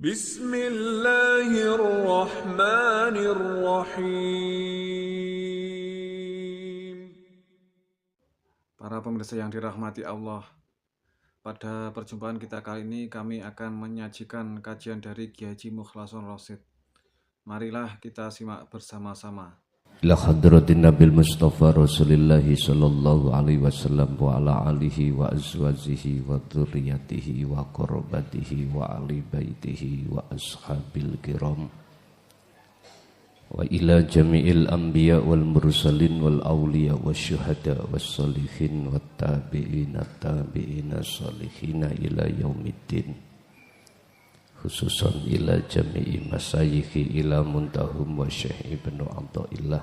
Bismillahirrahmanirrahim. Para pemirsa yang dirahmati Allah, pada perjumpaan kita kali ini kami akan menyajikan kajian dari Kiai Haji Mukhlason Rosyid. Marilah kita simak bersama-sama. Ila hadratin Nabil Mustafa Rasulillahi sallallahu alaihi wasallam wa ala alihi wa azwajihi wa dzurriyyatihi wa qarabatihi wa ali baitihi wa ashabil kiram wa ila jami'il anbiya wal mursalin wal awliya wasyuhada was salihin wat tabi'ina tabi'ina salihina ila yaumiddin, khususan ila jami'i masayikhi ila muntahum wa syekh ibnu Abdullah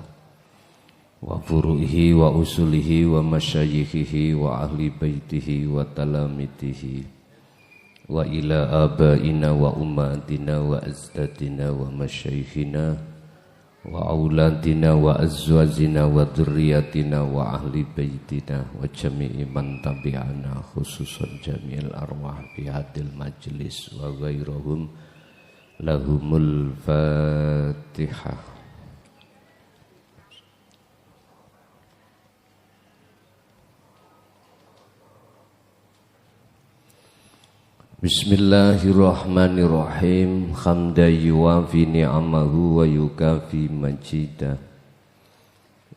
wa furu'ihi wa usulihi wa masyayikhihi wa ahli baitihi wa talamitihi wa ila abaina wa ummatina wa azdadina wa masyayikhina wa auladina wa azwajina wa dzurriyyatina wa ahli baitina wa jami'i man tabi'ana khususan jami'il arwah fi hadil majlis wa ghairuhum lahumul fatihah. Bismillahirrahmanirrahim. Hamda yuwafi ni'amahu wa yukafi majidah.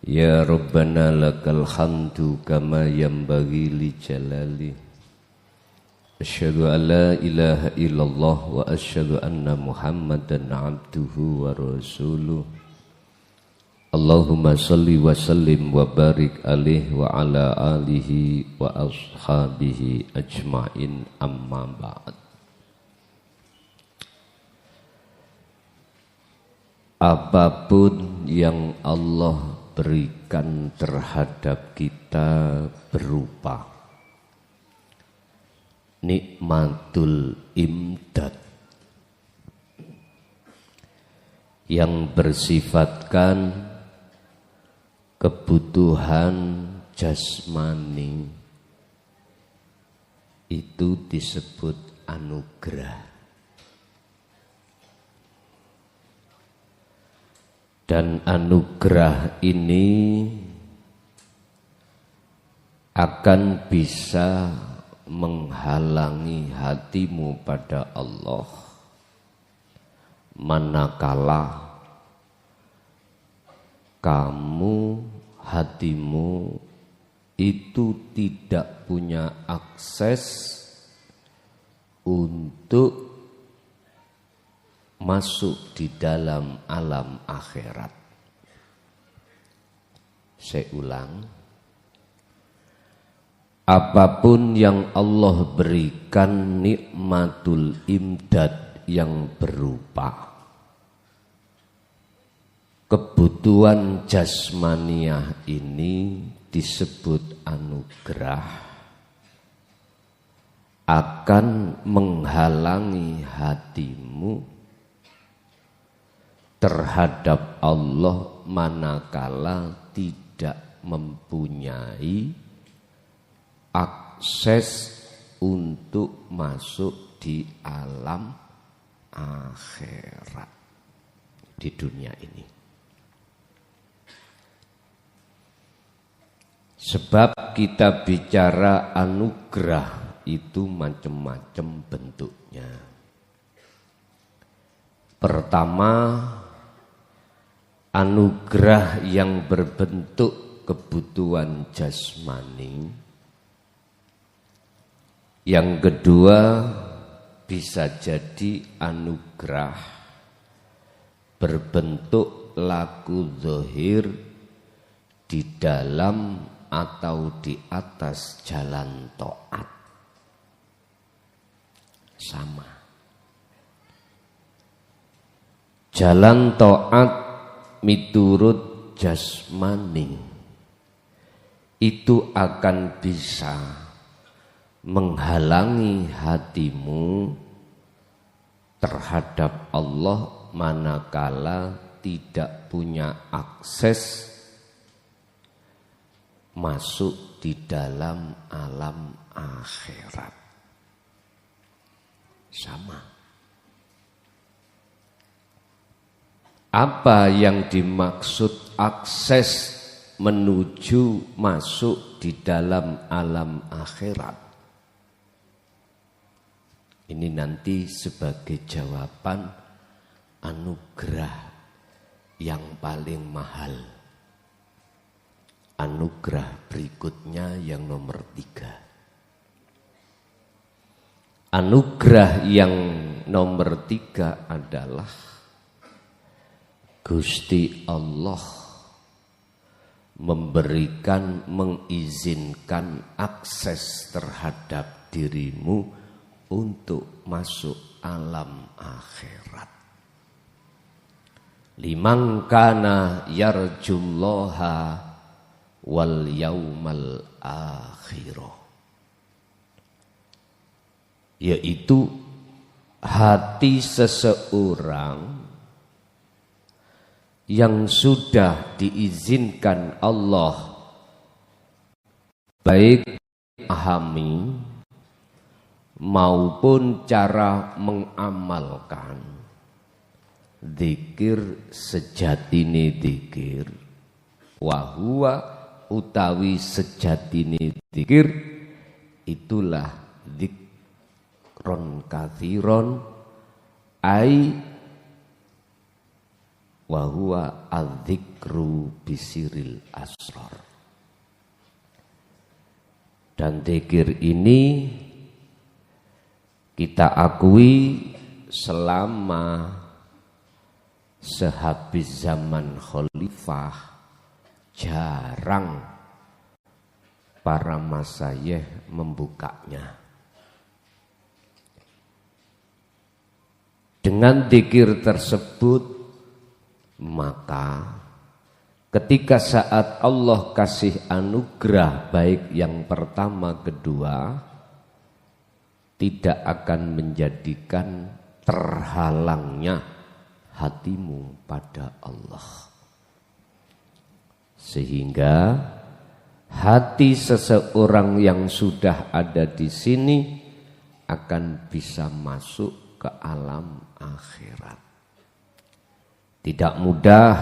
Ya Rabbana lakal hamdu kama yanbaghi li jalali. Asyhadu an la ilaha illallah wa asyhadu anna Muhammadan abduhu wa rasuluh. Allahumma salli wa sallim wa barik alaihi wa ala alihi wa ashabihi ajma'in, amma ba'd. Apapun yang Allah berikan terhadap kita berupa nikmatul imdad yang bersifatkan kebutuhan jasmani, itu disebut anugerah. Dan anugerah ini akan bisa menghalangi hatimu pada Allah manakala kamu, hatimu itu tidak punya akses untuk masuk di dalam alam akhirat. Saya ulang, apapun yang Allah berikan nikmatul imdad yang berupa kebutuhan jasmaniah ini disebut anugerah, akan menghalangi hatimu terhadap Allah manakala tidak mempunyai akses untuk masuk di alam akhirat di dunia ini. Sebab kita bicara anugerah itu macam-macam bentuknya. Pertama, anugerah yang berbentuk kebutuhan jasmani. Yang kedua, bisa jadi anugerah berbentuk laku zahir di dalam atau di atas jalan taat. Sama. Jalan taat miturut jasmani itu akan bisa menghalangi hatimu terhadap Allah manakala tidak punya akses masuk di dalam alam akhirat. Sama. Apa yang dimaksud akses menuju masuk di dalam alam akhirat? Ini nanti sebagai jawaban anugerah yang paling mahal. Anugerah berikutnya yang nomor 3. Anugerah yang nomor 3 adalah Gusti Allah memberikan, mengizinkan akses terhadap dirimu untuk masuk alam akhirat. Liman kana yarjullaha wal yaumal akhirah, yaitu hati seseorang yang sudah diizinkan Allah baik memahami maupun cara mengamalkan zikir sejatine zikir, wahwa utawi sejatine zikir itulah zikron kathiron ai wahwa adzikru bisiril asrar. Dan zikir ini kita akui selama sehabis zaman khalifah jarang para masyayikh membukanya. Dengan zikir tersebut maka ketika saat Allah kasih anugerah baik yang pertama kedua, tidak akan menjadikan terhalangnya hatimu pada Allah. Sehingga hati seseorang yang sudah ada di sini akan bisa masuk ke alam akhirat. Tidak mudah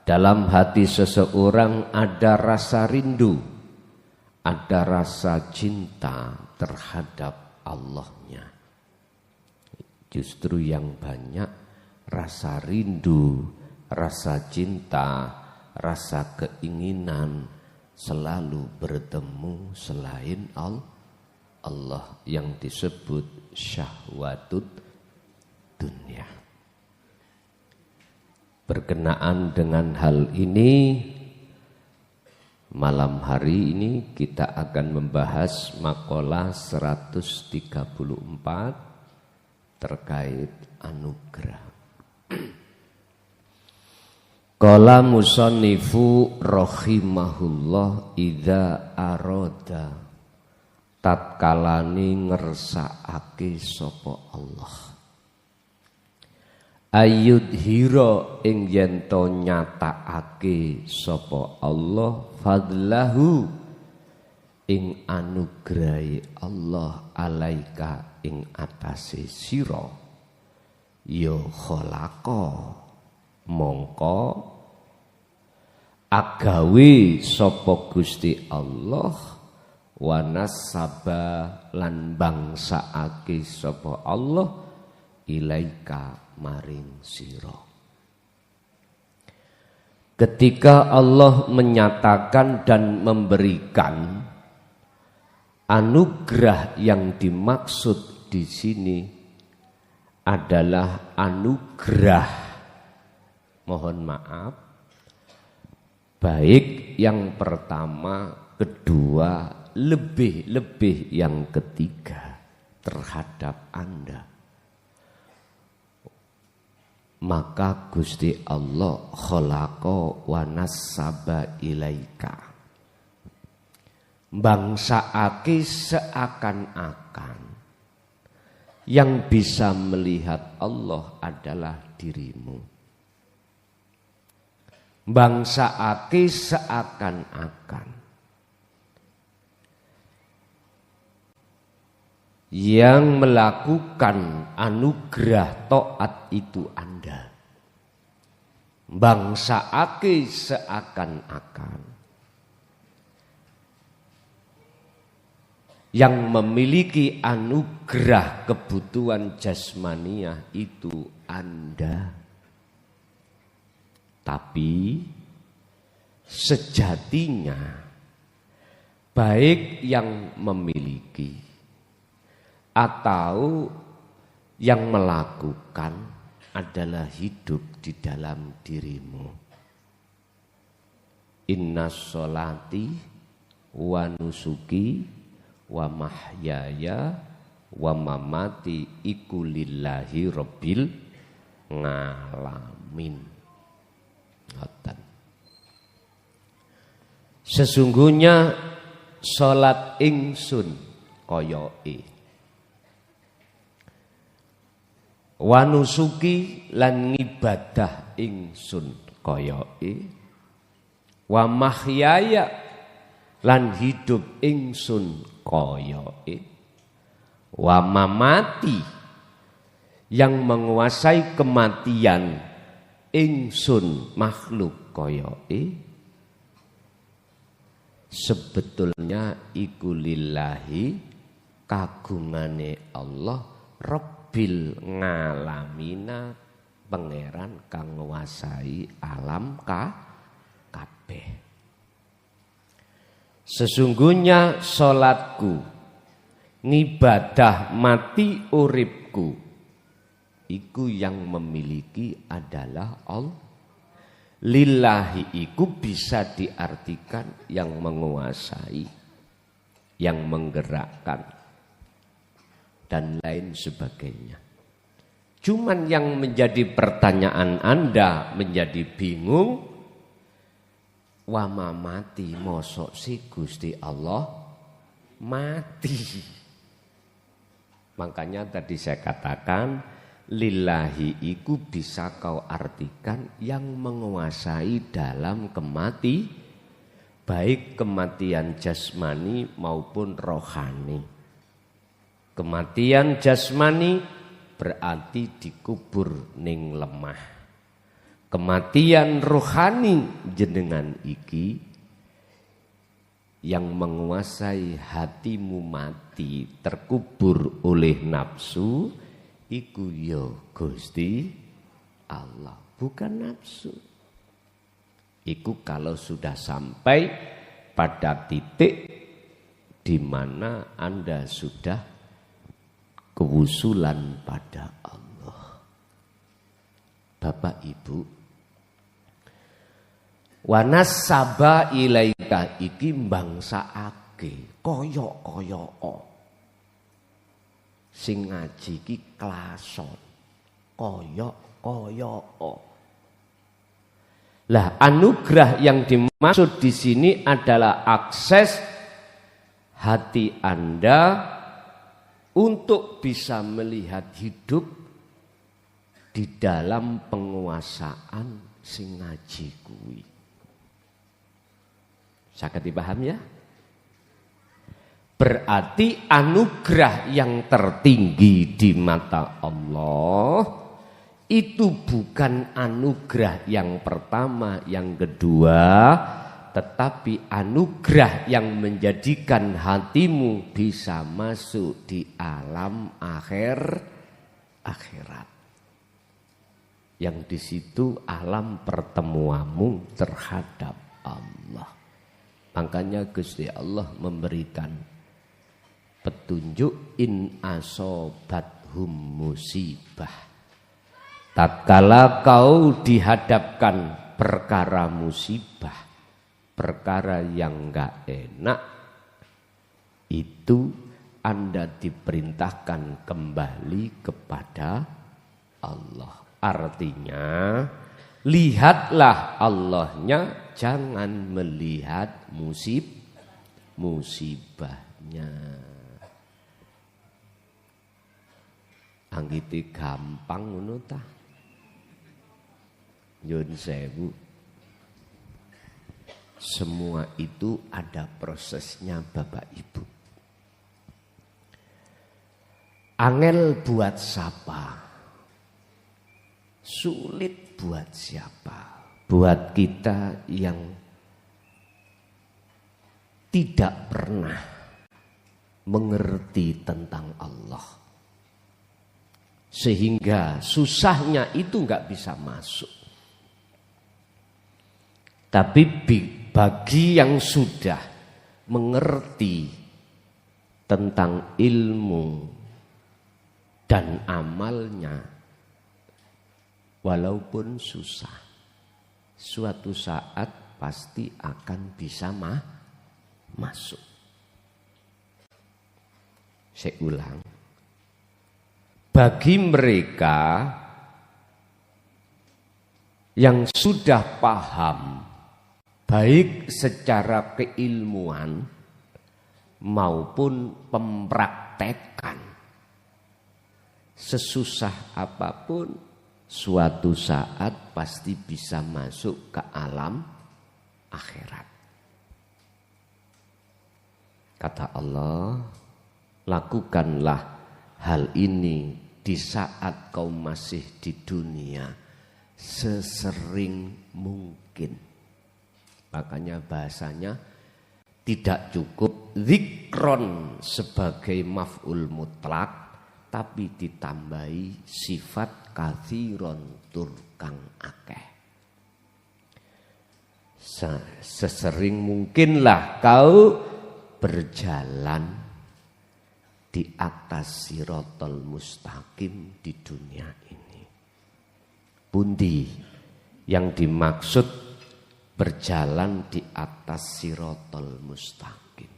dalam hati seseorang ada rasa rindu, ada rasa cinta terhadap Allahnya. Justru yang banyak rasa rindu, rasa cinta, rasa keinginan selalu bertemu selain Allah yang disebut syahwatud dunia. Berkenaan dengan hal ini, malam hari ini kita akan membahas makalah 134 terkait anugerah. Qala musannifu rahimahullah idza arada tatkalane ngersakake sapa Allah ayudhira ing yen to nyatakake sapa Allah fadlahu ing anugrahi Allah alaika ing atase sira ya khalaqa mongko agawe sapa Gusti Allah wa nasaba lan bangsaake sapa Allah ilaika maring sira. Ketika Allah menyatakan dan memberikan anugerah yang dimaksud di sini adalah anugerah, mohon maaf, baik yang pertama, kedua, lebih-lebih yang ketiga terhadap Anda. Maka Gusti Allah khalaqa wa nasaba ilaika, bangsaake seakan-akan yang bisa melihat Allah adalah dirimu. Bangsaake seakan-akan yang melakukan anugerah taat itu Anda. Mbangsaake seakan-akan yang memiliki anugerah kebutuhan jasmaniah itu Anda. Tapi sejatinya baik yang memiliki atau yang melakukan adalah hidup di dalam dirimu. Inna sholati wa nusuki wa mahyaya wa mamati iku lillahi rabbil ngalamin. Sesungguhnya sholat ingsun koyoke wanusuki lan ngibadah ingsun koyoke wa mahyaya lan hidup ingsun koyoke wa mamati yang menguasai kematian ingsun makhluk koyoke sebetulnya iku lillahi kagungane Allah Rabbil ngalamina pangeran kang nguasai alam kabeh. Sesungguhnya salatku ngibadah mati uripku iku yang memiliki adalah Allah. Lillahi iku bisa diartikan yang menguasai, yang menggerakkan dan lain sebagainya. Cuman yang menjadi pertanyaan Anda menjadi bingung, wama mati mosok si Gusti Allah mati. Makanya tadi saya katakan lillahi iku bisa kau artikan yang menguasai dalam baik kematian jasmani maupun rohani. Kematian jasmani berarti dikubur ning lemah. Kematian rohani jenengan iki yang menguasai hatimu mati terkubur oleh nafsu iku yo Gusti Allah, bukan nafsu. Iku kalau sudah sampai pada titik di mana Anda sudah kewusulan pada Allah. Bapak Ibu, wanasaba ilaika iki mbangsaake koyok-koyok. Sing ngaji ki klason koyok. Lah anugerah yang dimaksud di sini adalah akses hati Anda untuk bisa melihat hidup di dalam penguasaan sing ngaji kuwi. Saged dipaham ya? Berarti anugerah yang tertinggi di mata Allah itu bukan anugerah yang pertama, yang kedua, tetapi anugerah yang menjadikan hatimu bisa masuk di alam akhirat. Yang di situ alam pertemuanmu terhadap Allah. Makanya Gusti Allah memberikan petunjuk in asobathum musibah. Tatkala kau dihadapkan perkara musibah, perkara yang enggak enak, itu Anda diperintahkan kembali kepada Allah. Artinya, lihatlah Allahnya, jangan melihat musibahnya. Anggiti gampang ngono ta. Nyun sewu. Semua itu ada prosesnya Bapak Ibu. Angel buat siapa? Sulit buat siapa? buat kita yang tidak pernah mengerti tentang Allah, sehingga susahnya itu nggak bisa masuk. Tapi bagi yang sudah mengerti tentang ilmu dan amalnya, walaupun susah, suatu saat pasti akan bisa masuk. Saya ulang, bagi mereka yang sudah paham baik secara keilmuan maupun pempraktekan, sesusah apapun suatu saat pasti bisa masuk ke alam akhirat. Kata Allah, lakukanlah hal ini di saat kau masih di dunia sesering mungkin. Makanya bahasanya tidak cukup zikron sebagai maf'ul mutlak, tapi ditambahi sifat kathiron tur kang akeh. Sesering mungkinlah kau berjalan di atas sirotol mustaqim di dunia ini. Pundi yang dimaksud berjalan di atas sirotol mustaqim?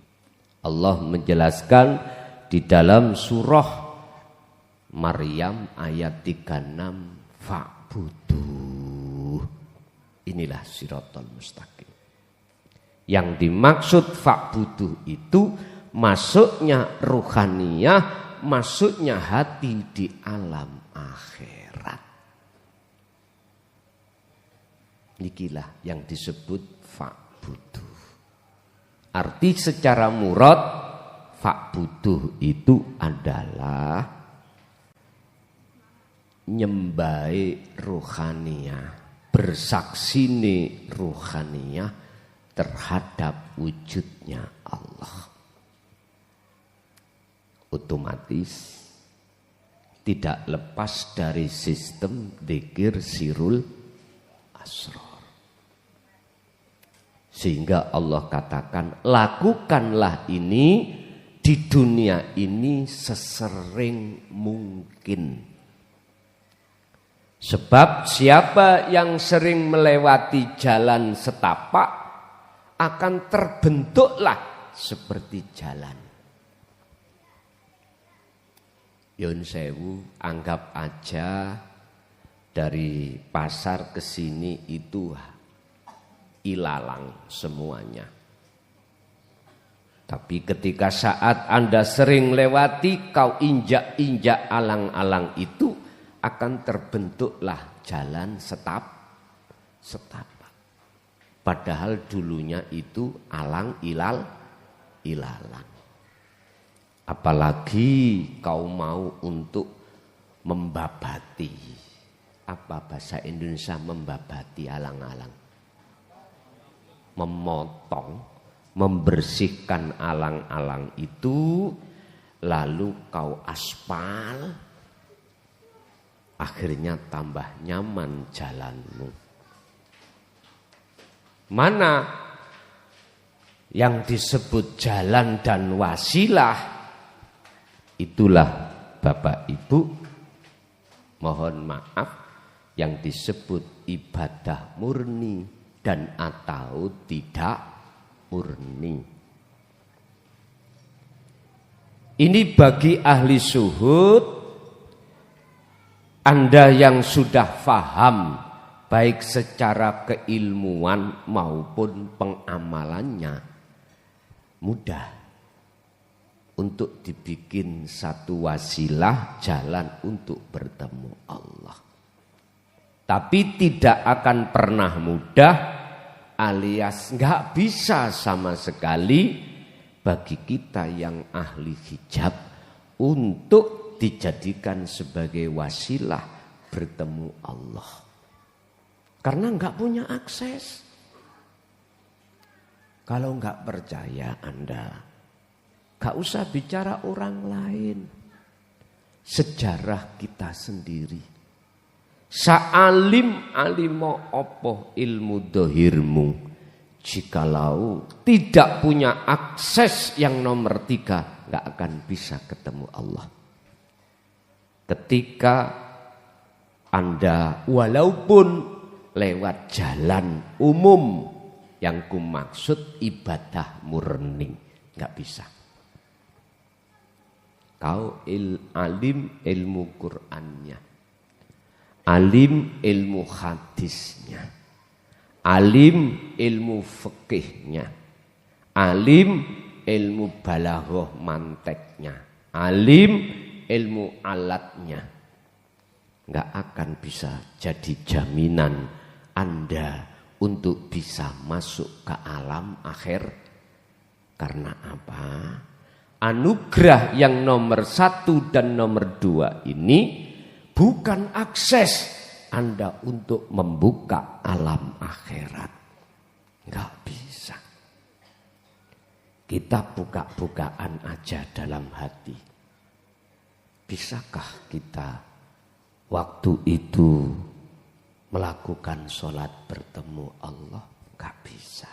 Allah menjelaskan di dalam surah Maryam ayat 36, fa'buduh. Inilah sirotol mustaqim. Yang dimaksud fa'buduh itu masuknya ruhaniyah, masuknya hati di alam akhirat. Inilah yang disebut fa'buduh. Arti secara murad fa'buduh itu adalah nyembai ruhaniyah, bersaksine ruhaniyah terhadap wujudnya Allah. Otomatis tidak lepas dari sistem dzikir sirul asrar. Sehingga Allah katakan, lakukanlah ini di dunia ini sesering mungkin. Sebab siapa yang sering melewati jalan setapak akan terbentuklah seperti jalan. Yun sewu, anggap aja dari pasar ke sini itu ilalang semuanya. Tapi ketika saat Anda sering lewati, kau injak-injak alang-alang itu, akan terbentuklah jalan setapak. Padahal dulunya itu alang ilalang. Apalagi kau mau untuk membabati. Apa bahasa Indonesia membabati alang-alang? Memotong, membersihkan alang-alang itu, lalu kau aspal, akhirnya tambah nyaman jalanmu. Mana yang disebut jalan dan wasilah? Itulah Bapak Ibu, mohon maaf, yang disebut ibadah murni dan atau tidak murni. Ini bagi ahli syuhud, Anda yang sudah faham baik secara keilmuan maupun pengamalannya, mudah untuk dibikin satu wasilah jalan untuk bertemu Allah. Tapi tidak akan pernah mudah alias nggak bisa sama sekali bagi kita yang ahli hijab untuk dijadikan sebagai wasilah bertemu Allah. Karena nggak punya akses. Kalau nggak percaya Anda, nggak usah bicara orang lain. Sejarah kita sendiri. Sa'alim alimo opo ilmu dohirmu. Jikalau tidak punya akses yang nomor 3, nggak akan bisa ketemu Allah. Ketika Anda walaupun lewat jalan umum yang kumaksud ibadah murni, nggak bisa. Kau alim ilmu Qur'annya, alim ilmu hadisnya, alim ilmu fikihnya, alim ilmu balaghah manteknya, alim ilmu alatnya, nggak akan bisa jadi jaminan Anda untuk bisa masuk ke alam akhir. Karena apa? Anugerah yang nomor 1 dan nomor 2 ini bukan akses Anda untuk membuka alam akhirat. Nggak bisa. Kita buka-bukaan aja dalam hati. Bisakah kita waktu itu melakukan sholat bertemu Allah? Nggak bisa.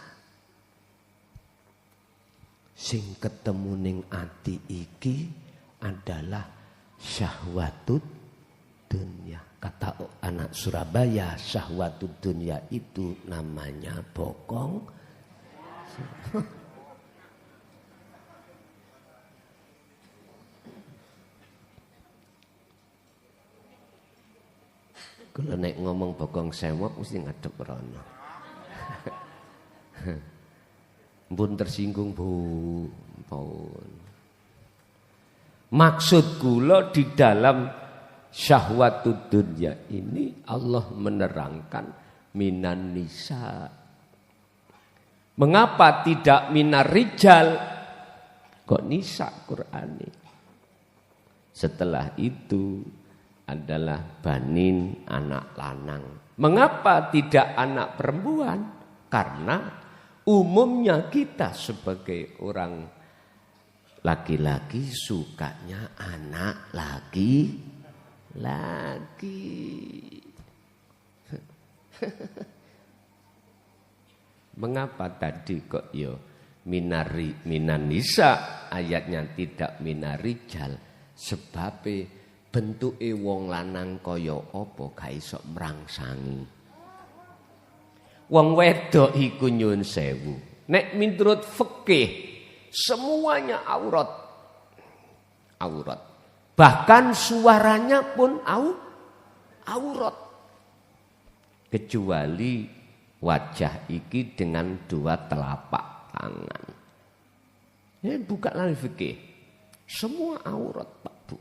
Sing ketemu ning ati iki adalah syahwatud dunia. Kata anak Surabaya, syahwatud dunia itu namanya bokong. Kalau nek ngomong bokong sewok mesti ngadep rono. Mpun tersinggung Bu, pun. Maksud kula di dalam syahwatud dunya ini Allah menerangkan minan nisa. Mengapa tidak minar rijal? Kok nisa Qur'ani? Setelah itu adalah banin, anak lanang. Mengapa tidak anak perempuan? Karena umumnya kita sebagai orang laki-laki sukanya anak laki-laki. Mengapa tadi kok minan nisa ayatnya tidak minarijal? Sebab bentuke wong lanang kaya apa gak iso mrangsangi. Wong wedok iku nyun sewu. Nek miturut fikih semuanya aurat. Aurat. Bahkan suaranya pun aurat. Kecuali wajah iki dengan 2 telapak tangan. Ini bukan lagi fikih. Semua aurat, Pak Bu.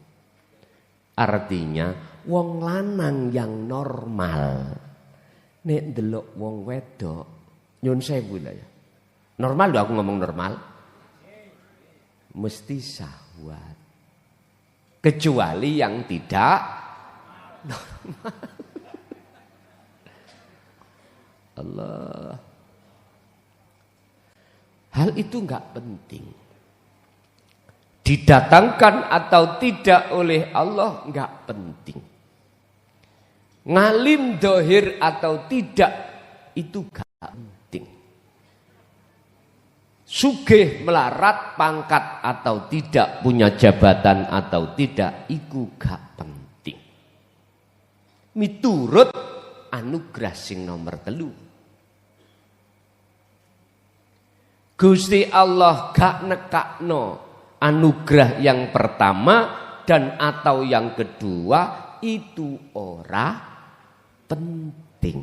Artinya wong lanang yang normal nek ndelok wong wedok nyun sewu lah ya. Normal lho aku ngomong normal. Mesti syahwat. Kecuali yang tidak normal. Allah. Hal itu enggak penting. Didatangkan atau tidak oleh Allah enggak penting. Ngalim dohir atau tidak itu gak penting. Sugih melarat pangkat atau tidak, punya jabatan atau tidak, itu gak penting. Miturut anugerah sing nomor 3. Gusti Allah gak nekakno anugerah yang pertama dan atau yang kedua itu ora penting.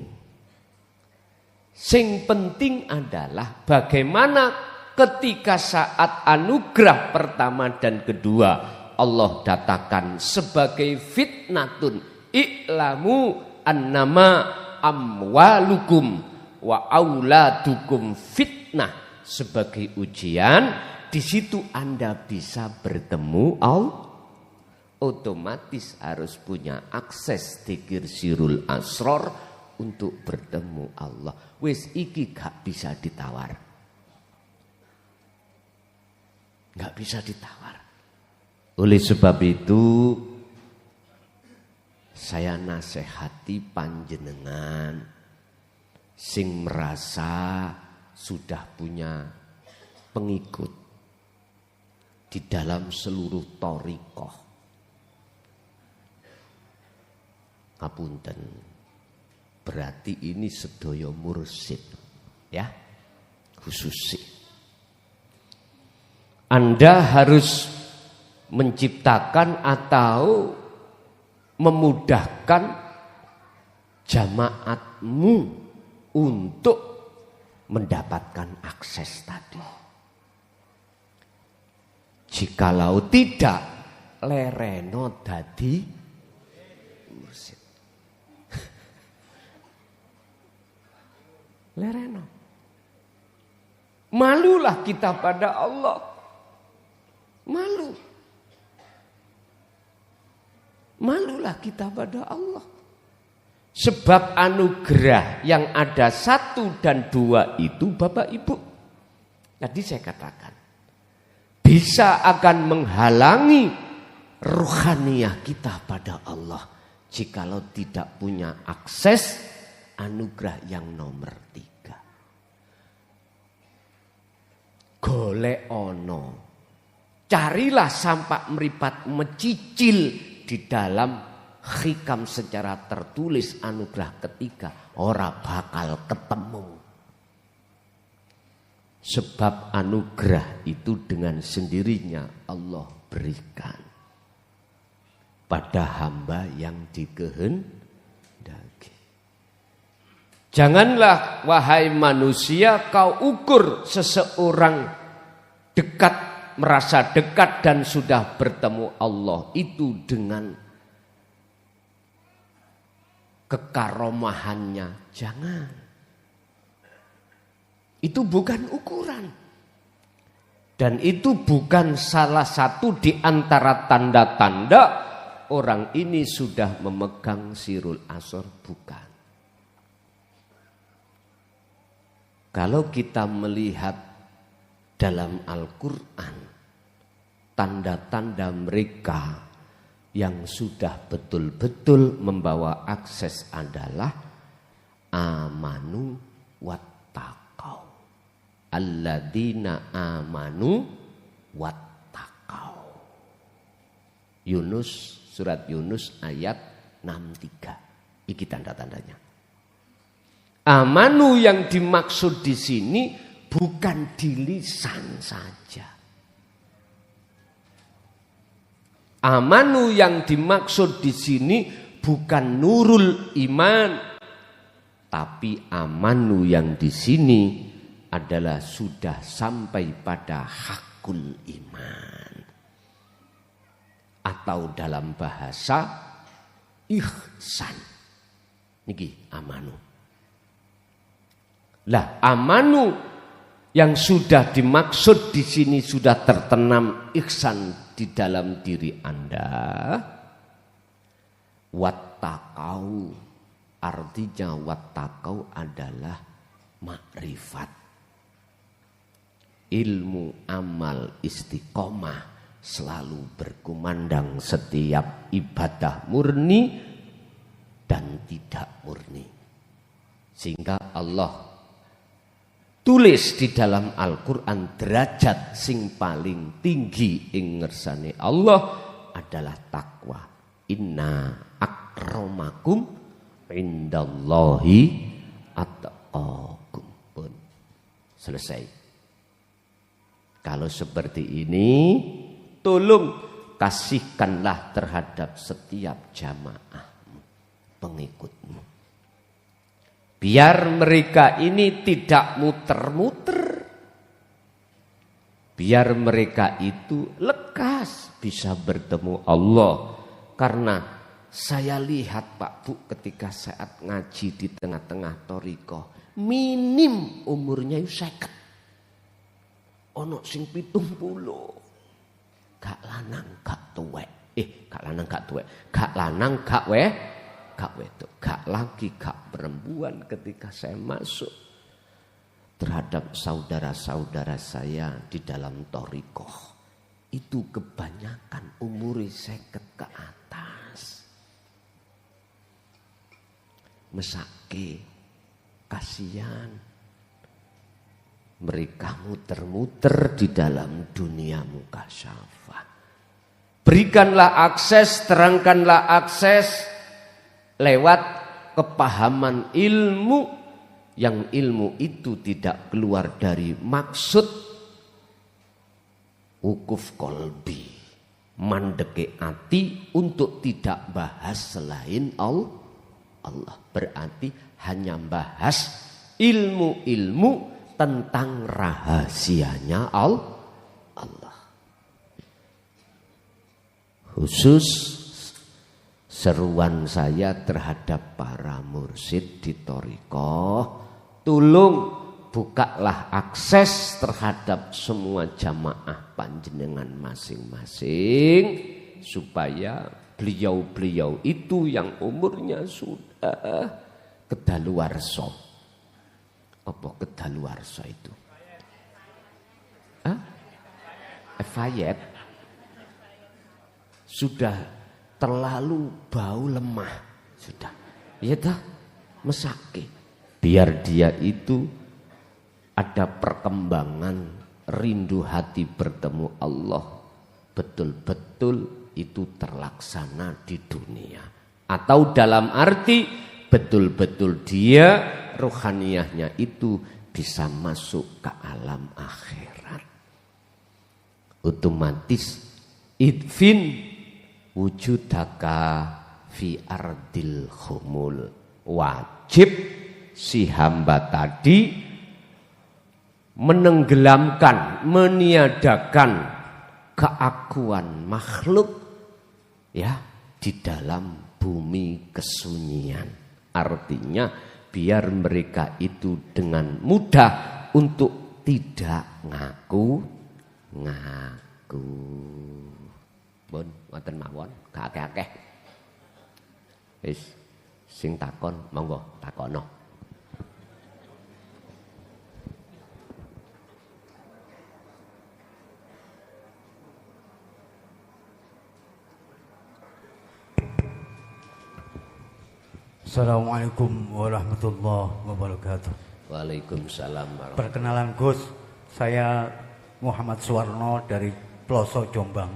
Sing penting adalah bagaimana ketika saat anugerah pertama dan kedua Allah datakan sebagai fitnatun i'lamu annama amwalukum wa auladukum fitnah, sebagai ujian. Di situ Anda bisa bertemu Allah. Otomatis harus punya akses dzikir sirul asror untuk bertemu Allah. Wis iki gak bisa ditawar. Gak bisa ditawar. Oleh sebab itu saya nasihati panjenengan sing merasa sudah punya pengikut di dalam seluruh thariqah. Ngapunten, berarti ini sedaya mursyid, ya, khusus. Anda harus menciptakan atau memudahkan jamaatmu untuk mendapatkan akses tadi. Jikalau tidak, lereno dadi mursyid. Lereno. Malulah kita pada Allah. Malu. Malulah kita pada Allah. Sebab anugerah yang ada 1 dan 2 itu Bapak Ibu. Tadi saya katakan. Bisa akan menghalangi ruhaniyah kita pada Allah. Jikalau tidak punya akses anugerah yang nomor 3. Golek ono. Carilah sampak meripat mecicil di dalam hikam secara tertulis anugerah ketiga. Ora bakal ketemu. Sebab anugerah itu dengan sendirinya Allah berikan pada hamba yang dikehendaki. Janganlah wahai manusia kau ukur seseorang dekat, merasa dekat dan sudah bertemu Allah itu dengan kekaromahannya. Jangan. Itu bukan ukuran. Dan itu bukan salah satu di antara tanda-tanda orang ini sudah memegang sirul asor. Bukan. Kalau kita melihat dalam Al-Quran, tanda-tanda mereka yang sudah betul-betul membawa akses adalah amanu wattaqau. Alladzina amanu wattaqau. Yunus, surat Yunus ayat 63. Iki tanda-tandanya. Amanu yang dimaksud di sini bukan di lisan saja. Amanu yang dimaksud di sini bukan nurul iman, tapi amanu yang di sini adalah sudah sampai pada hakul iman. Atau dalam bahasa ihsan. Niki amanu. Lah amanu yang sudah dimaksud di sini sudah tertanam ihsan di dalam diri Anda. Wattaqau, artinya wattaqau adalah makrifat. Ilmu, amal, istiqomah selalu berkumandang setiap ibadah murni dan tidak murni. Sehingga Allah tulis di dalam Al-Quran derajat sing paling tinggi ing ngersane Allah adalah takwa. Inna akramakum indallahi atqakum. Pun selesai. Kalau seperti ini, tolong kasihkanlah terhadap setiap jamaahmu, pengikutmu. Biar mereka ini tidak muter-muter. Biar mereka itu lekas bisa bertemu Allah. Karena saya lihat Pak Bu ketika saat ngaji di tengah-tengah thariqah, minim umurnya 50. Ono sing 70. Gak lanang gak tuwek. Gak lanang gak tuwek. Gak lanang gak gak wedok, gak laki, gak perempuan ketika saya masuk terhadap saudara-saudara saya di dalam thariqah. Itu kebanyakan umur 50 ke atas. Mesake, kasihan. Mereka muter-muter di dalam dunia mukasyafah. Berikanlah akses, terangkanlah akses lewat kepahaman ilmu, yang ilmu itu tidak keluar dari maksud wukuf kolbi, mandeke ati untuk tidak bahas selain Allah. Berarti hanya bahas ilmu-ilmu tentang rahasianya Allah. Khusus seruan saya terhadap para mursyid di thariqah, tolong bukalah akses terhadap semua jamaah panjenengan masing-masing supaya beliau-beliau itu yang umurnya sudah kedaluwarsa. Apa kedaluwarsa itu? Efayet sudah terlalu bau lemah sudah. Ya dah, mesake. Biar dia itu ada perkembangan rindu hati bertemu Allah, betul-betul itu terlaksana di dunia. Atau dalam arti betul-betul dia rohaniyahnya itu bisa masuk ke alam akhirat. Otomatis idfin wujudaka fi ardil khumul. Wajib si hamba tadi menenggelamkan, meniadakan keakuan makhluk ya di dalam bumi kesunyian. Artinya biar mereka itu dengan mudah untuk tidak ngaku. Bon, wonten mawon, gak akeh-akeh. Wis sing takon monggo takono. Assalamualaikum warahmatullahi wabarakatuh. Waalaikumsalam warahmatullahi. Perkenalan Gus, saya Muhammad Suwarno dari Ploso Jombang.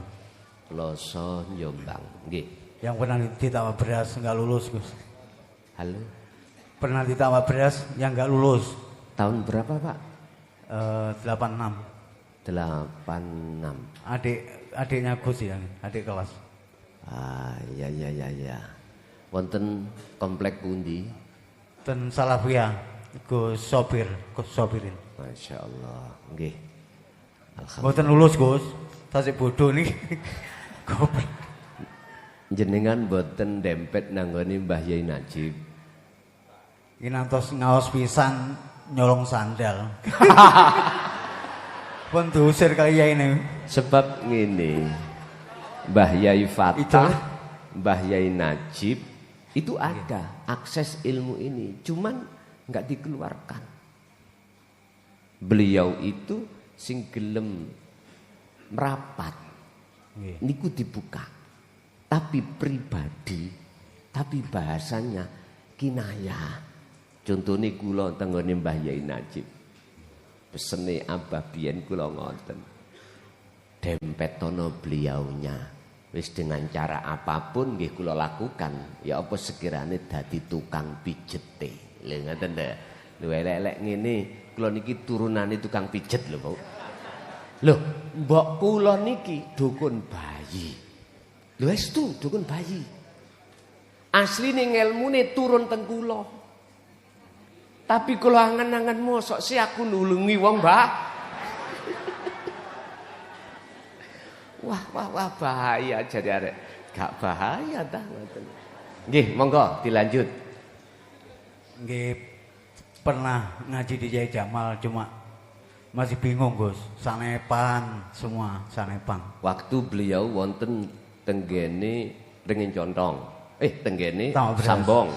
Ploso Jombang, nggih. Yang pernah ditawar beras nggak lulus Gus. Halo. Pernah ditawar beras yang nggak lulus. Tahun berapa Pak? 86. 86. Adiknya Gus ya, adik kelas. Ya. Wonten komplek pundi? Ten Salafia, Gus Sobirin. Masya Allah, nggih. Mboten lulus Gus, tasik bodoh nih. Goblok. Jenengan boten dempet nanggone Mbah Yai Najib. Iki nantos ngaos pisan nyolong sandal. Pun diusir kali ya ini. Sebab ngene, Mbah Yai Fatah, Mbah Yai Najib itu ada akses ilmu ini, cuman nggak dikeluarkan. Beliau itu sing gelem merapat, niku dibuka, tapi pribadi, tapi bahasanya kinayah. Contohnya kula tenggone Mbah Yai Najib, pesene Abah biyen kula ngoten, dempetono beliaunya. Wis dengan cara apapun nggih kula lakukan. Ya apa sekirane dadi tukang pijete. Lha ngoten lho. Lho elek-elek ngene, kula niki turunane tukang pijet lho, Bu. Lho, mbok kula niki dukun bayi. Lho estu dukun bayi. Asline ngelmune turun teng kula. Tapi kula angen-angen mosok sih aku nulungi wong, Mbak. Wah bahaya jadi arek. Gak bahaya dah ngoten. Nggih, monggo dilanjut. Nggih, pernah ngaji di Jaya Jamal cuma masih bingung Gus. Sanepan semua sanepan. Waktu beliau wonten tenggene Ringin Contong. Tenggene Sama beras. Sambong.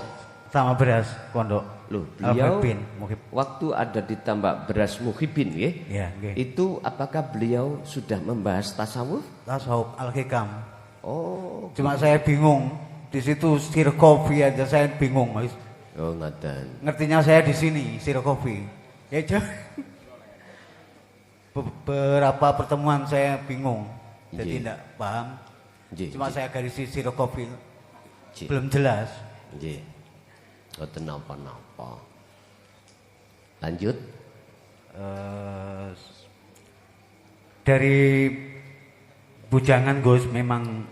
Sama beras pondok. Loh, beliau Muhib. waktu ada di tambak beras Muhibin nggih. Ya, nggih. Itu apakah beliau sudah membahas tasawuf? Tasawuf Al-Hikam. Oh, Cuma saya bingung. Di situ sir kopi aja saya bingung, Mas. oh ngaten. Ngertinya saya di sini sir kopi. Ya beberapa pertemuan saya bingung. Jadi Nggih. tidak paham. Nggih, Cuma nggih. saya garisi sir kopi. Nggih. Belum jelas. Nggih. Mboten napa-napa. Lanjut. Dari bujangan Gus memang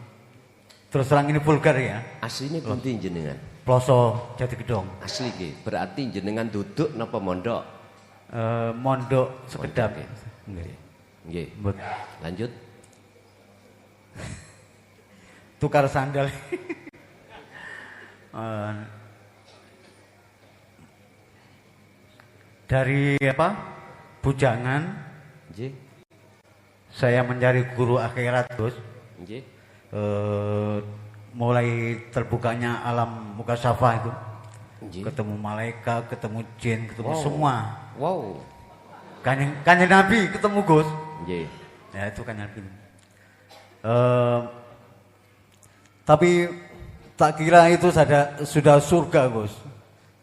terus terang ini vulgar ya. Asline pundi jenengan? Ploso Jatigedong. Asli nggih. Berarti jenengan duduk napa mondok? Mondok sekedap. Mondok, Nggih. Nggih. Mbut. Lanjut. Tukar sandal. Dari apa? Bujangan Nggih. saya mencari guru akhirat, Gus. Nggih. Mulai terbukanya alam mukasyafah itu. Nggih. Ketemu malaikat, ketemu jin, ketemu Wow. semua. Wow. Kanjeng Nabi ketemu Gus. Nggih. Ya itu kan Nabi. Tapi tak kira itu sudah surga, Gus.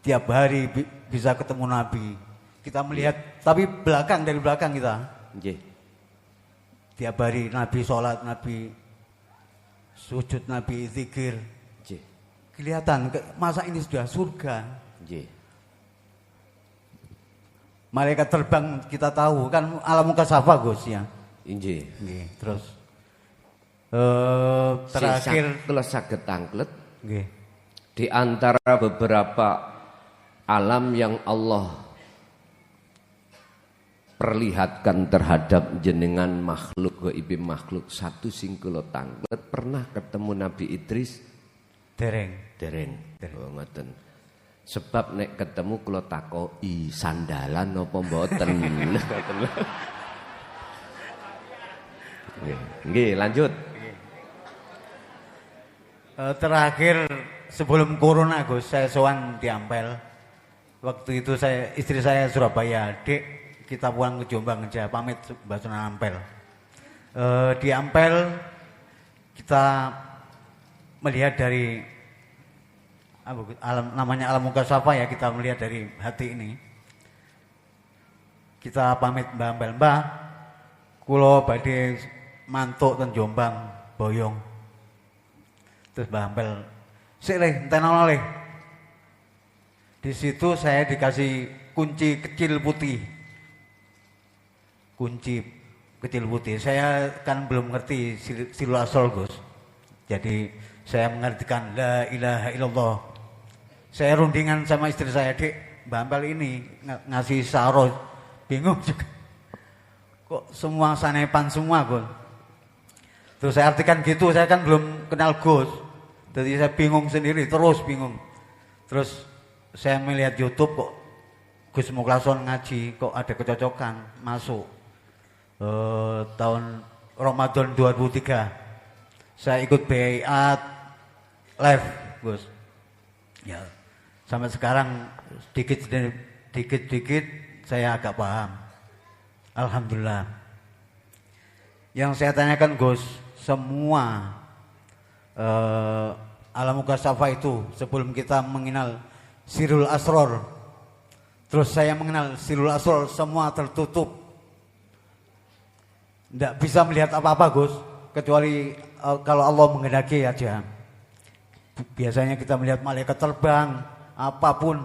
Tiap hari bisa ketemu Nabi. Kita melihat, tapi dari belakang kita. Nggih. Tiap hari Nabi sholat, Nabi sujud, Nabi zikir. Nggih. Kelihatan, masa ini sudah surga. Nggih. Malaikat terbang kita tahu, kan alam mukasyafah, Gus ya. Nggih. Nggih, terus terakhir kalau saged tanglet nggih. di antara beberapa alam yang Allah perlihatkan terhadap jenengan makhluk gaib makhluk satu sing kula tanglet pernah ketemu Nabi Idris Dereng. Oh ngoten. Sebab nek ketemu kula takoki sandalan napa mboten. Nggih, lanjut. Terakhir sebelum corona, Gus, saya sowan di Ampel. Waktu itu istri saya Surabaya, Dek, kita pulang ke Jombang aja, pamit Mbak Sunan Ampel. Di Ampel kita melihat dari namanya alam mukasyafah ya, kita melihat dari hati ini. Kita pamit Mbak Ampel, Mbak, kula badhe mantuk ten Jombang boyong. Terus Mbak Ampel, sik le, enten le. Di situ saya dikasih kunci kecil putih. Kunci kecil putih. Saya kan belum ngerti silul asol, Gus. Jadi saya mengartikan la ilaha illallah. Saya rundingan sama istri saya, Dek, Mbak Ampel ini ngasih saro. Bingung juga. Kok semua sanepan semua, Gus. Terus saya artikan gitu, saya kan belum kenal Gus. Jadi saya bingung sendiri, terus bingung. Terus saya melihat YouTube kok Gus Mukhlason ngaji, kok ada kecocokan masuk. Tahun Ramadan 2003 saya ikut Baiat live, Gus. Ya, sampai sekarang dikit-dikit saya agak paham. Alhamdulillah. Yang saya tanyakan, Gus, semua alam mukasyafah itu sebelum kita mengenal Sirul Asror, terus saya mengenal Sirul Asror, semua tertutup. Tidak bisa melihat apa-apa, Gus, kecuali kalau Allah menghendaki aja. Biasanya kita melihat malaikat terbang, apapun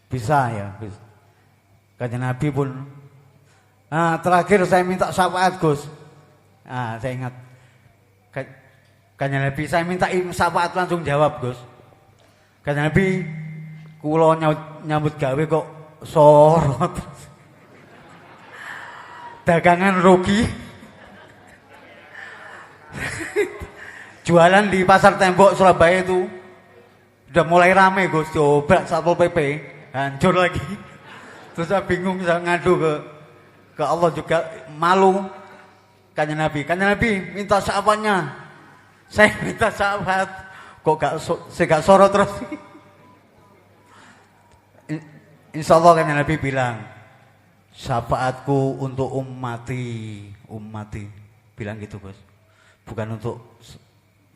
bisa ya. Kanjeng Nabi pun. Nah, terakhir saya minta syafaat, Gus. Nah, saya ingat Kanjeng Nabi, saya minta syafaat, langsung jawab, Gus. Kanjeng Nabi, kula nyambut gawe kok sorot. Dagangan rugi. Jualan di pasar tembok Surabaya itu udah mulai rame, Gus. Coba Satpol PP hancur lagi. Terus saya bingung, saya ngadu ke Allah juga, malu. Kanjeng Nabi minta syafaatnya. Saya minta syafaat, Kok gak sorot terus? Insya Allah kan Nabi bilang, syafaatku untuk ummati, bilang gitu bos. Bukan untuk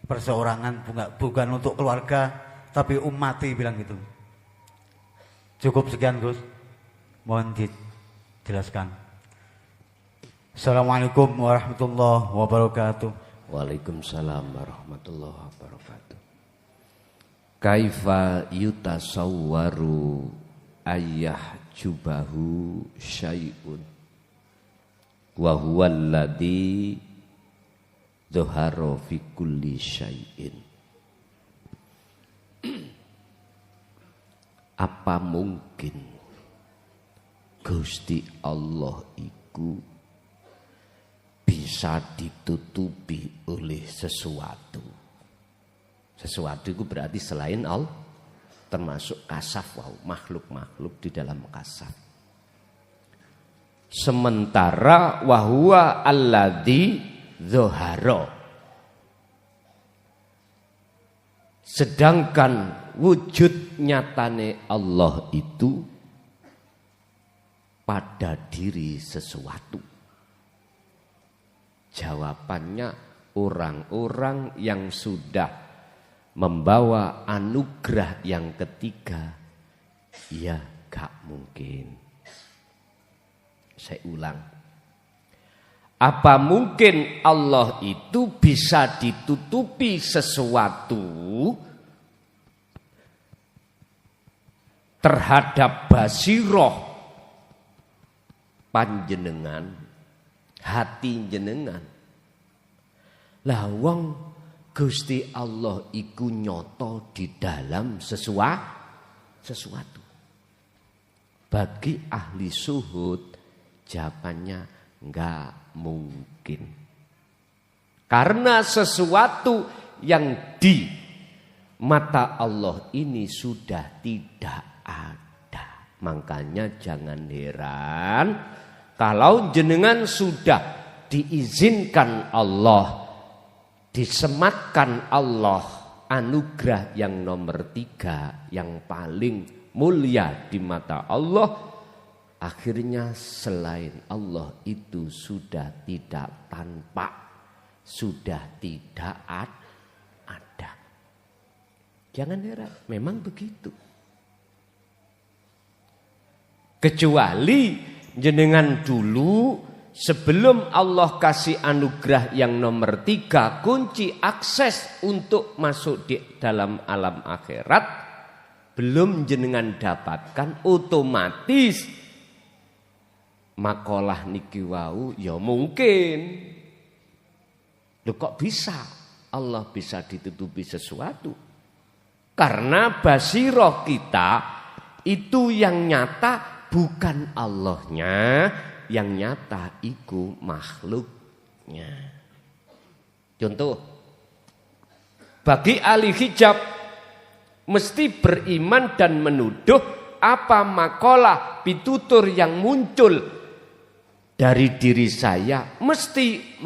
perseorangan, bukan untuk keluarga, tapi ummati bilang gitu. Cukup sekian Gus, mohon dijelaskan. Assalamualaikum warahmatullahi wabarakatuh. Waalaikumsalam warahmatullahi wabarakatuh. Kaifa yutasawwaru ayyah jubahu syai'un wa huwa alladhi dhahara fi kulli syai'in. Apa mungkin Gusti Allah iku bisa ditutupi oleh sesuatu? Sesuatu itu berarti selain Allah, termasuk kasaf, makhluk-makhluk di dalam kasaf. Sementara wahuwa alladzi dzahara, sedangkan wujud nyatane Allah itu pada diri sesuatu. Jawabannya orang-orang yang sudah membawa anugerah yang ketiga, ya gak mungkin. Saya ulang. Apa mungkin Allah itu bisa ditutupi sesuatu terhadap basiroh panjenengan, hati jenengan? Lah wong Gusti Allah iku nyoto di dalam sesuatu. Bagi ahli suhud jawabannya enggak mungkin. Karena sesuatu yang di mata Allah ini sudah tidak ada. Makanya jangan heran kalau jenengan sudah diizinkan Allah, disematkan Allah anugerah yang nomor 3, yang paling mulia di mata Allah, akhirnya selain Allah itu sudah tidak tampak, sudah tidak ada. Jangan heran, memang begitu. Kecuali jenengan dulu sebelum Allah kasih anugerah yang nomor 3, kunci akses untuk masuk di dalam alam akhirat, belum jenengan dapatkan, otomatis makalah niki wau ya mungkin. Loh kok bisa Allah bisa ditutupi sesuatu? Karena basiroh kita itu yang nyata bukan Allahnya, yang nyata iku makhluknya. Contoh, bagi ahli hijab mesti beriman dan menuduh apa makalah pitutur yang muncul dari diri saya mesti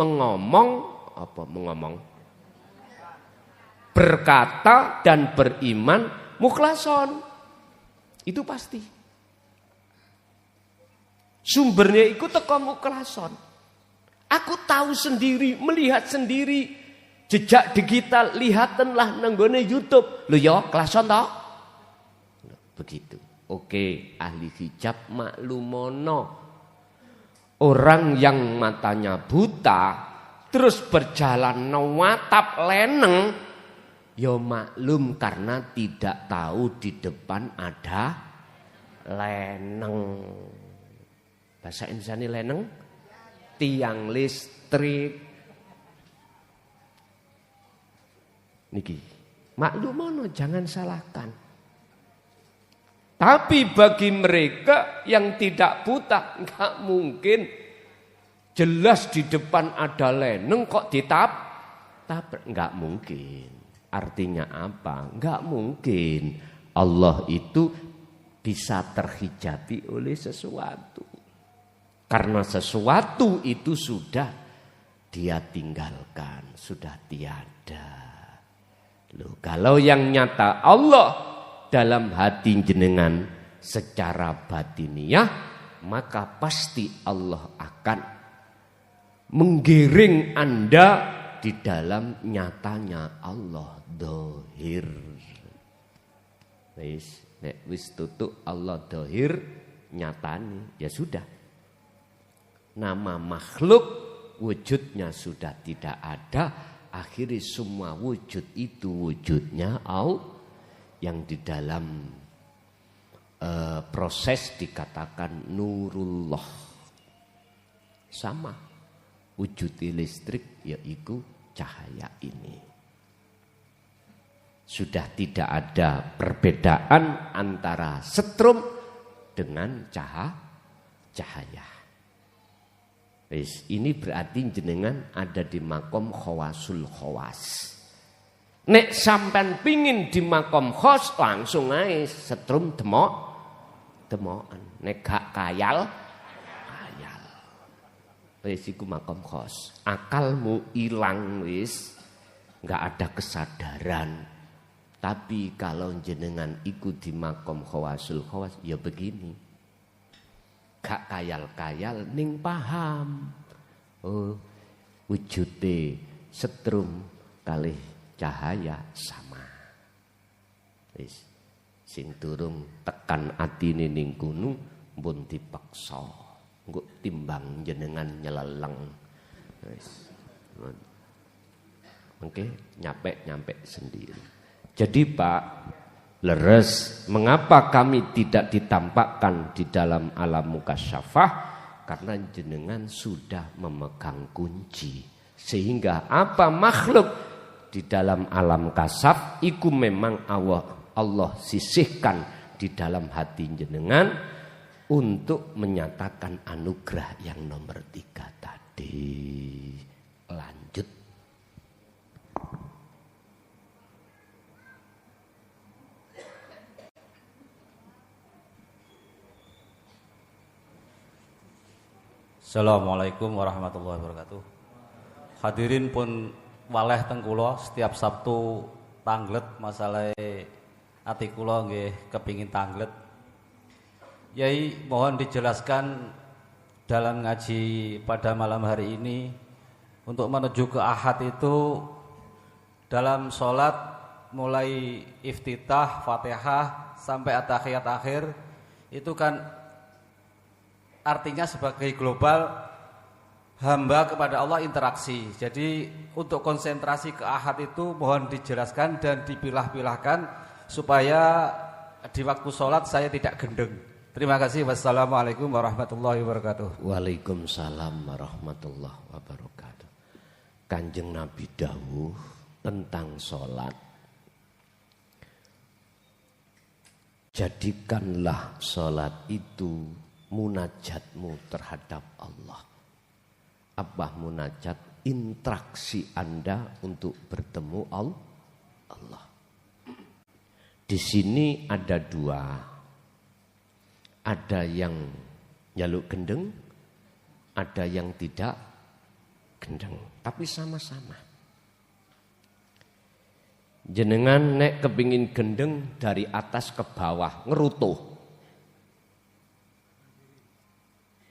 berkata dan beriman mukhlason. Itu pasti. Sumbernya ikut teko mukhlason. Aku tahu sendiri, melihat sendiri, jejak digital, lihatanlah nanggone YouTube. Lho ya, klason toh? Begitu. Oke, ahli hijab maklumono. Orang yang matanya buta terus berjalan nawatap leneng, ya maklum karena tidak tahu di depan ada leneng. Bahasa Indonesia leneng, tiang listrik. Niki, maklumono jangan salahkan. Tapi bagi mereka yang tidak buta, enggak mungkin. Jelas di depan ada leneng kok ditabrak, enggak mungkin. Artinya apa? Enggak mungkin Allah itu bisa terhijabi oleh sesuatu. Karena sesuatu itu sudah dia tinggalkan, sudah tiada. Loh, kalau yang nyata Allah dalam hati jenengan secara batiniah, maka pasti Allah akan menggiring Anda di dalam nyatanya Allah dohir. Wis tutuk Allah dohir nyatani, ya sudah. Nama makhluk wujudnya sudah tidak ada. Akhirnya semua wujud itu wujudnya Allah yang di dalam proses dikatakan nurullah. Sama wujud listrik yaitu cahaya ini. Sudah tidak ada perbedaan antara setrum dengan cahaya. Ini berarti jenengan ada di makom khawasul khawas. Nek sampean pingin di makom khos langsung aja setrum demokan. Nek gak kayal. Iku makom khos. Akalmu hilang wis, nggak ada kesadaran. Tapi kalau jenengan ikut di makom khawasul khawas, ya begini. Gak kayal-kayal ning paham. Oh, wujude setrum kalih cahaya sama. Wis sing durung tekan atine ning gunung mbun dipaksa. Engko timbang jenengan nyeleleng. Wis. Oke, nyampe sendiri. Jadi Pak, leres, mengapa kami tidak ditampakkan di dalam alam mukasyafah? Karena jenengan sudah memegang kunci. Sehingga apa makhluk di dalam alam kasaf, itu memang Allah sisihkan di dalam hati jenengan untuk menyatakan anugerah yang nomor 3 tadi. Lanjut. Assalamualaikum warahmatullahi wabarakatuh. Hadirin pun waleh teng kula setiap Sabtu tanglet masalah ati kula nggih kepingin tanglet. Yai mohon dijelaskan dalam ngaji pada malam hari ini untuk menuju ke Ahad itu dalam sholat mulai iftitah, Fatihah sampai at-tahiyat akhir itu kan artinya sebagai global hamba kepada Allah interaksi. Jadi untuk konsentrasi ke Ahad itu mohon dijelaskan dan dipilah-pilahkan supaya di waktu sholat saya tidak gendeng. Terima kasih. Wassalamualaikum warahmatullahi wabarakatuh. Waalaikumsalam warahmatullahi wabarakatuh. Kanjeng Nabi dawuh tentang sholat. Jadikanlah sholat itu munajatmu terhadap Allah. Apa munajat? Interaksi Anda untuk bertemu Allah. Di sini ada dua. Ada yang nyaluk gendeng, ada yang tidak gendeng, tapi sama-sama. Jenengan nek kepingin gendeng dari atas ke bawah ngerutuh,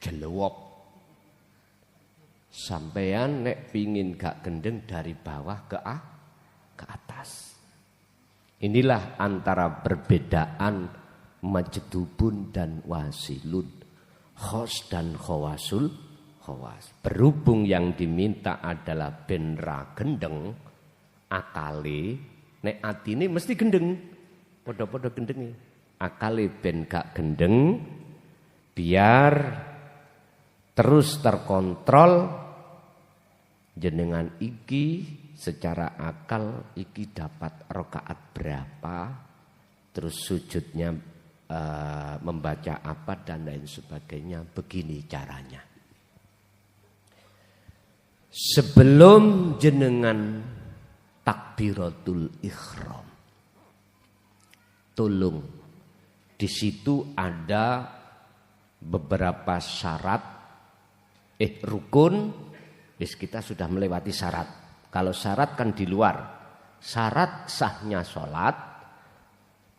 jelewop. Sampean nek pingin gak gendeng dari bawah ke atas. Inilah antara perbedaan majdubun dan wasilun, khos dan khawasul khawas. Berhubung yang diminta adalah benra gendeng, akale nek atine mesti gendeng, podo-podo gendenge. Akale ben gak gendeng, biar terus terkontrol. Jenengan iki secara akal iki dapat rakaat berapa, terus sujudnya membaca apa dan lain sebagainya. Begini caranya. Sebelum jenengan takbiratul ihram, tolong di situ ada beberapa syarat, rukun. Kita sudah melewati syarat. Kalau syarat kan di luar, syarat sahnya sholat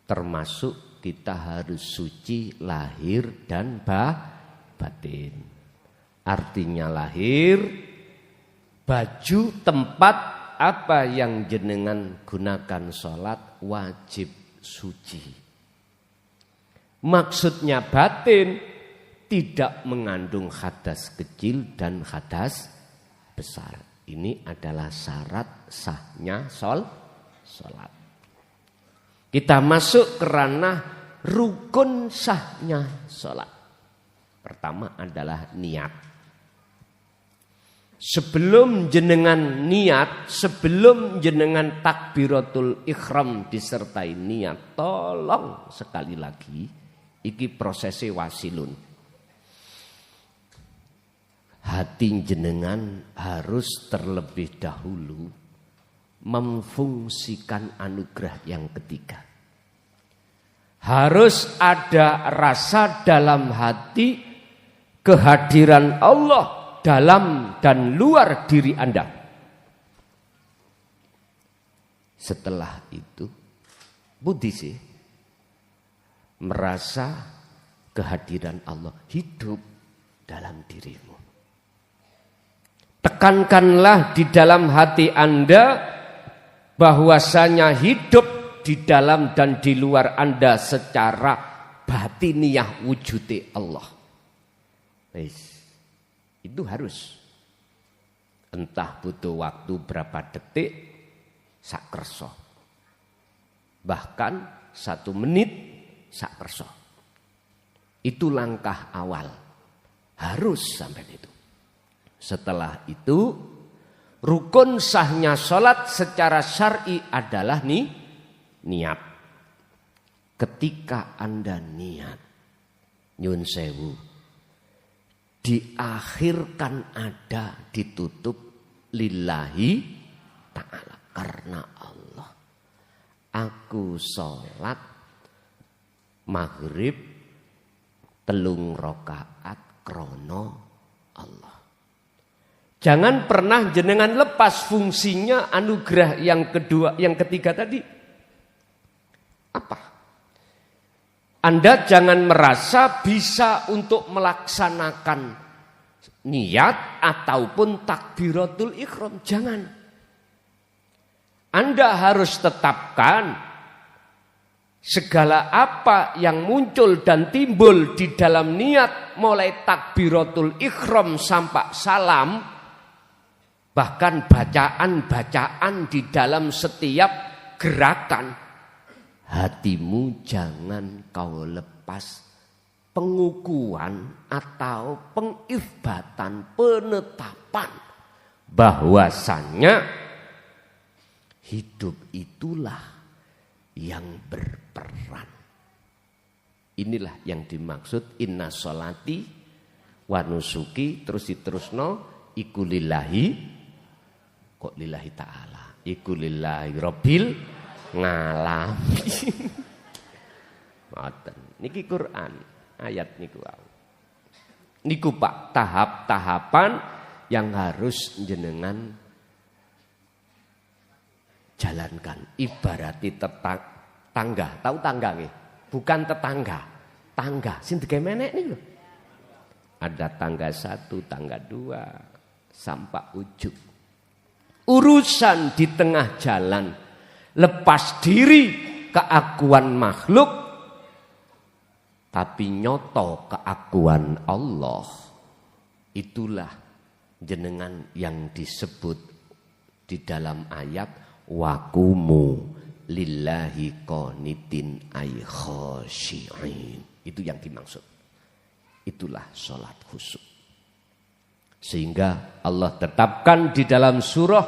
termasuk kita harus suci lahir dan batin. Artinya lahir, baju tempat apa yang jenengan gunakan sholat wajib suci. Maksudnya batin tidak mengandung hadas kecil dan hadas besar. Ini adalah syarat sahnya sholat. Kita masuk ke ranah rukun sahnya sholat. Pertama adalah niat. Sebelum jenengan niat, sebelum jenengan takbiratul ihram disertai niat, tolong sekali lagi, iki prosesnya wasilun. Hati jenengan harus terlebih dahulu memfungsikan anugerah yang ketiga. Harus ada rasa dalam hati kehadiran Allah dalam dan luar diri Anda. Setelah itu, budi sih merasa kehadiran Allah hidup dalam dirimu. Tekankanlah di dalam hati Anda bahwasanya hidup di dalam dan di luar Anda secara batiniah wujudnya Allah. Itu harus. Entah butuh waktu berapa detik, sak kerso. Bahkan 1 menit, sak kerso. Itu langkah awal. Harus sampai itu. Setelah itu, rukun sahnya sholat secara syar'i adalah niat. Ketika Anda niat, nyun sewu, diakhirkan ada ditutup lillahi ta'ala. Karena Allah. Aku sholat maghrib 3 rakaat krono Allah. Jangan pernah jenengan lepas fungsinya anugerah yang kedua, yang ketiga tadi. Apa? Anda jangan merasa bisa untuk melaksanakan niat ataupun takbiratul ihram. Jangan. Anda harus tetapkan segala apa yang muncul dan timbul di dalam niat mulai takbiratul ihram sampai salam. Bahkan bacaan-bacaan di dalam setiap gerakan. Hatimu jangan kau lepas pengukuhan atau pengifbatan, penetapan. Bahwasannya hidup itulah yang berperan. Inilah yang dimaksud inna sholati wa nusuki, terus diterusno iku lillahi. Kok lillahi ta'ala, iku lillahi rabbil ngalamin. Niki Quran, ayat niku. Niku Pak, tahap-tahapan yang harus jenengan jalankan. Ibarati tangga, tahu tangga nggih? Bukan tetangga, tangga. Sing digemenek niku. Ada tangga 1, tangga 2, sampai ujung. Urusan di tengah jalan, lepas diri keakuan makhluk, tapi nyoto keakuan Allah. Itulah jenengan yang disebut di dalam ayat wakumu lillahi qanitin ay khashi'in. Itu yang dimaksud. Itulah sholat khusyuk. Sehingga Allah tetapkan di dalam surah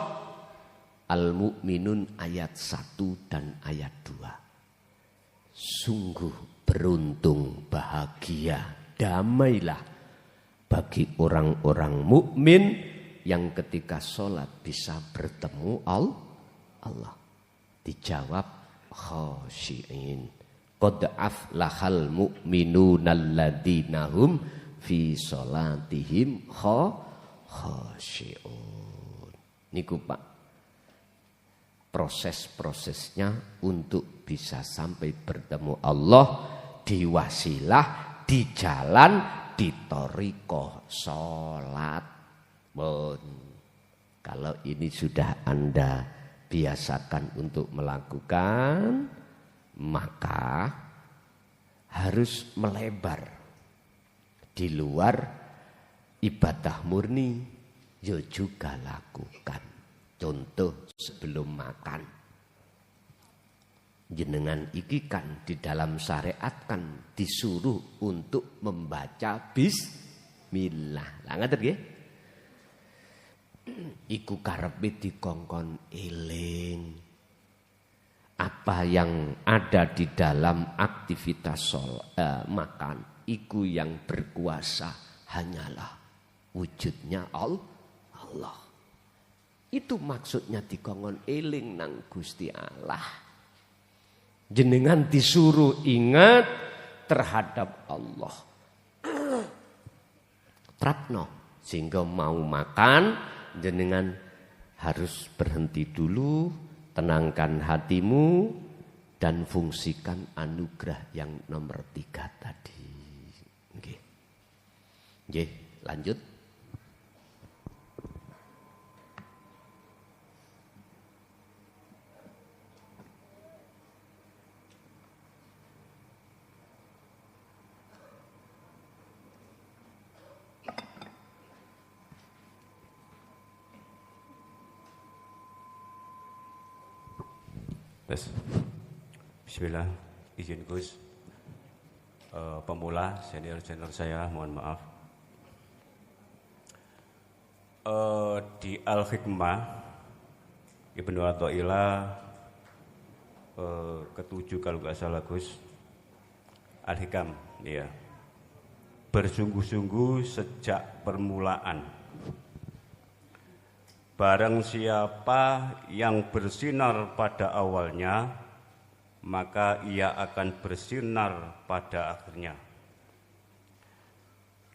Al-Mu'minun ayat 1 dan ayat 2. Sungguh beruntung, bahagia, damailah bagi orang-orang mukmin yang ketika sholat bisa bertemu Allah. Dijawab khashi'in. Qad aflahal mu'minuna alladzina hum fi sholatihim khashi'un. Niku Pak. proses-prosesnya untuk bisa sampai bertemu Allah di wasilah, di jalan, di thariqah sholat. Kalau ini sudah Anda biasakan untuk melakukan, maka harus melebar di luar ibadah murni, ya juga lakukan. Contoh sebelum makan, jenengan iki kan di dalam syariat kan disuruh untuk membaca bismillah. Lah ngaten nggih? Iku karepe dikongkon eling apa yang ada di dalam aktivitas makan. Iku yang berkuasa hanyalah wujudnya Allah. Itu maksudnya dikongkon eling nang Gusti Allah. Jenengan disuruh ingat terhadap Allah. Trapno sehingga mau makan jenengan harus berhenti dulu, tenangkan hatimu dan fungsikan anugerah yang nomor 3 tadi. Nggih. Nggih, lanjut. Bismillah, izin Gus. Pemula, senior saya, mohon maaf. Di Al-Hikmah, Ibnu Athaillah ke-7 kalau nggak salah Gus. Al-Hikam, ya. Bersungguh-sungguh sejak permulaan. Barang siapa yang bersinar pada awalnya, maka ia akan bersinar pada akhirnya.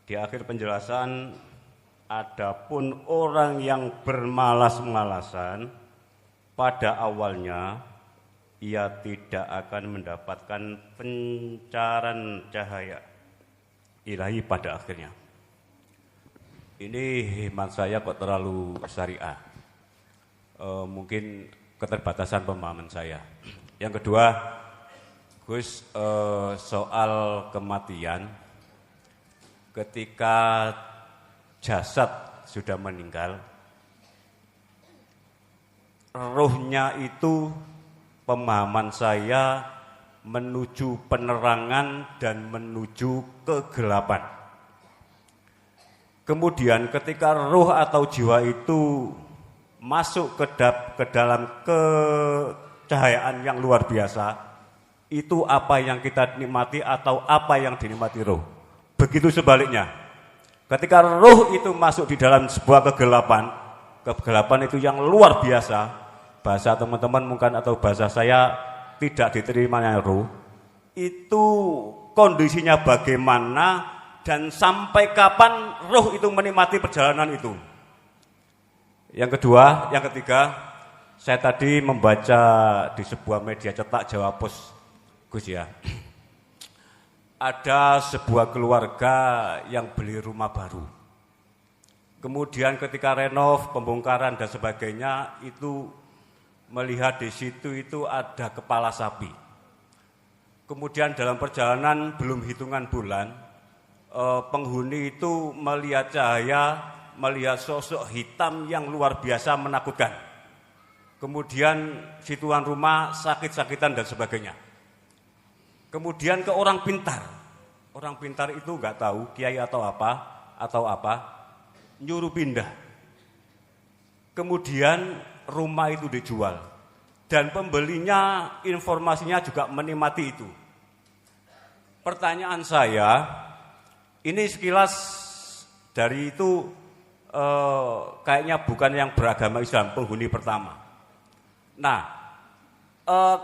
Di akhir penjelasan, adapun orang yang bermalas-malasan pada awalnya, ia tidak akan mendapatkan pencaran cahaya ilahi pada akhirnya. Ini hemat saya kok terlalu syariah. Mungkin keterbatasan pemahaman saya. Yang kedua, Gus, soal kematian. Ketika jasad sudah meninggal, ruhnya itu pemahaman saya menuju penerangan dan menuju kegelapan. Kemudian ketika ruh atau jiwa itu masuk ke dalam kecahayaan yang luar biasa, itu apa yang kita nikmati atau apa yang dinikmati ruh. Begitu sebaliknya, ketika ruh itu masuk di dalam sebuah kegelapan itu yang luar biasa, bahasa teman-teman mungkin atau bahasa saya tidak diterimanya ruh, itu kondisinya bagaimana dan sampai kapan ruh itu menikmati perjalanan itu. Yang ketiga, saya tadi membaca di sebuah media cetak Jawa Pos, Gus ya. Ada sebuah keluarga yang beli rumah baru. Kemudian ketika renov, pembongkaran dan sebagainya, itu melihat di situ itu ada kepala sapi. Kemudian dalam perjalanan belum hitungan bulan, penghuni itu melihat cahaya, melihat sosok hitam yang luar biasa menakutkan. Kemudian si tuan rumah sakit-sakitan dan sebagainya. Kemudian ke orang pintar. Orang pintar itu nggak tahu kiai atau apa, nyuruh pindah. Kemudian rumah itu dijual dan pembelinya informasinya juga menikmati itu. Pertanyaan saya, ini sekilas dari itu kayaknya bukan yang beragama Islam, penghuni pertama. Nah,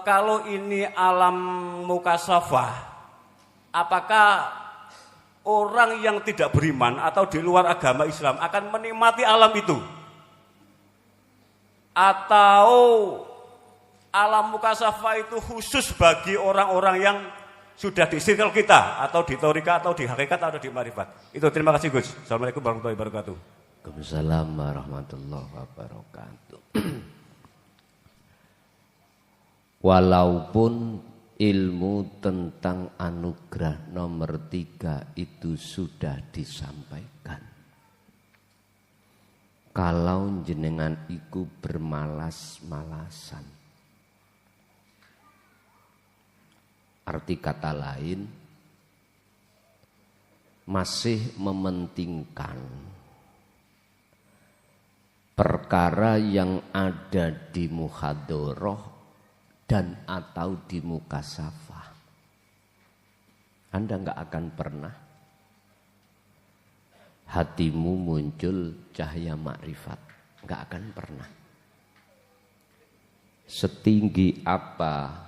kalau ini alam mukasafah, apakah orang yang tidak beriman atau di luar agama Islam akan menikmati alam itu? Atau Alam mukasafah itu khusus bagi orang-orang yang sudah di circle kita, atau di torika, atau di hakikat, atau di marifat. Itu terima kasih Gus. Assalamualaikum warahmatullahi wabarakatuh. Waalaikumsalam warahmatullahi wabarakatuh. Walaupun ilmu tentang anugerah nomor 3 itu sudah disampaikan, kalau jenengan iku bermalas-malasan, arti kata lain masih mementingkan perkara yang ada di muhadharah dan atau di mukasafah, Anda enggak akan pernah hatimu muncul cahaya makrifat, enggak akan pernah. Setinggi apa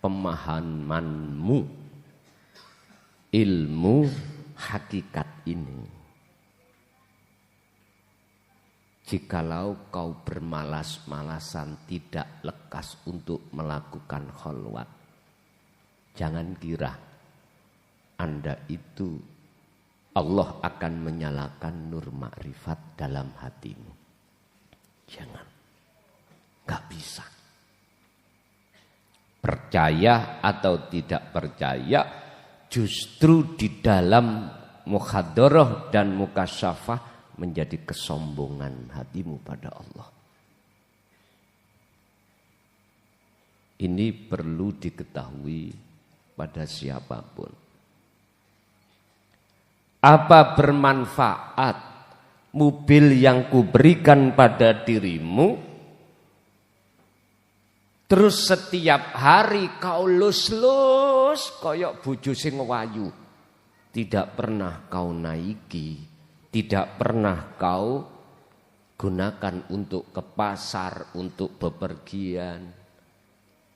pemahamanmu ilmu hakikat ini, jikalau kau bermalas-malasan tidak lekas untuk melakukan kholwat, jangan kira Anda itu Allah akan menyalakan nur makrifat dalam hatimu. Jangan, gak bisa. Percaya atau tidak percaya, justru di dalam muhadharah dan mukasyafah menjadi kesombongan hatimu pada Allah. Ini perlu diketahui pada siapapun. Apa bermanfaat mobil yang kuberikan pada dirimu, terus setiap hari kau lus-lus koyok bojo sing wayu, tidak pernah kau naiki, tidak pernah kau gunakan untuk ke pasar, untuk bepergian,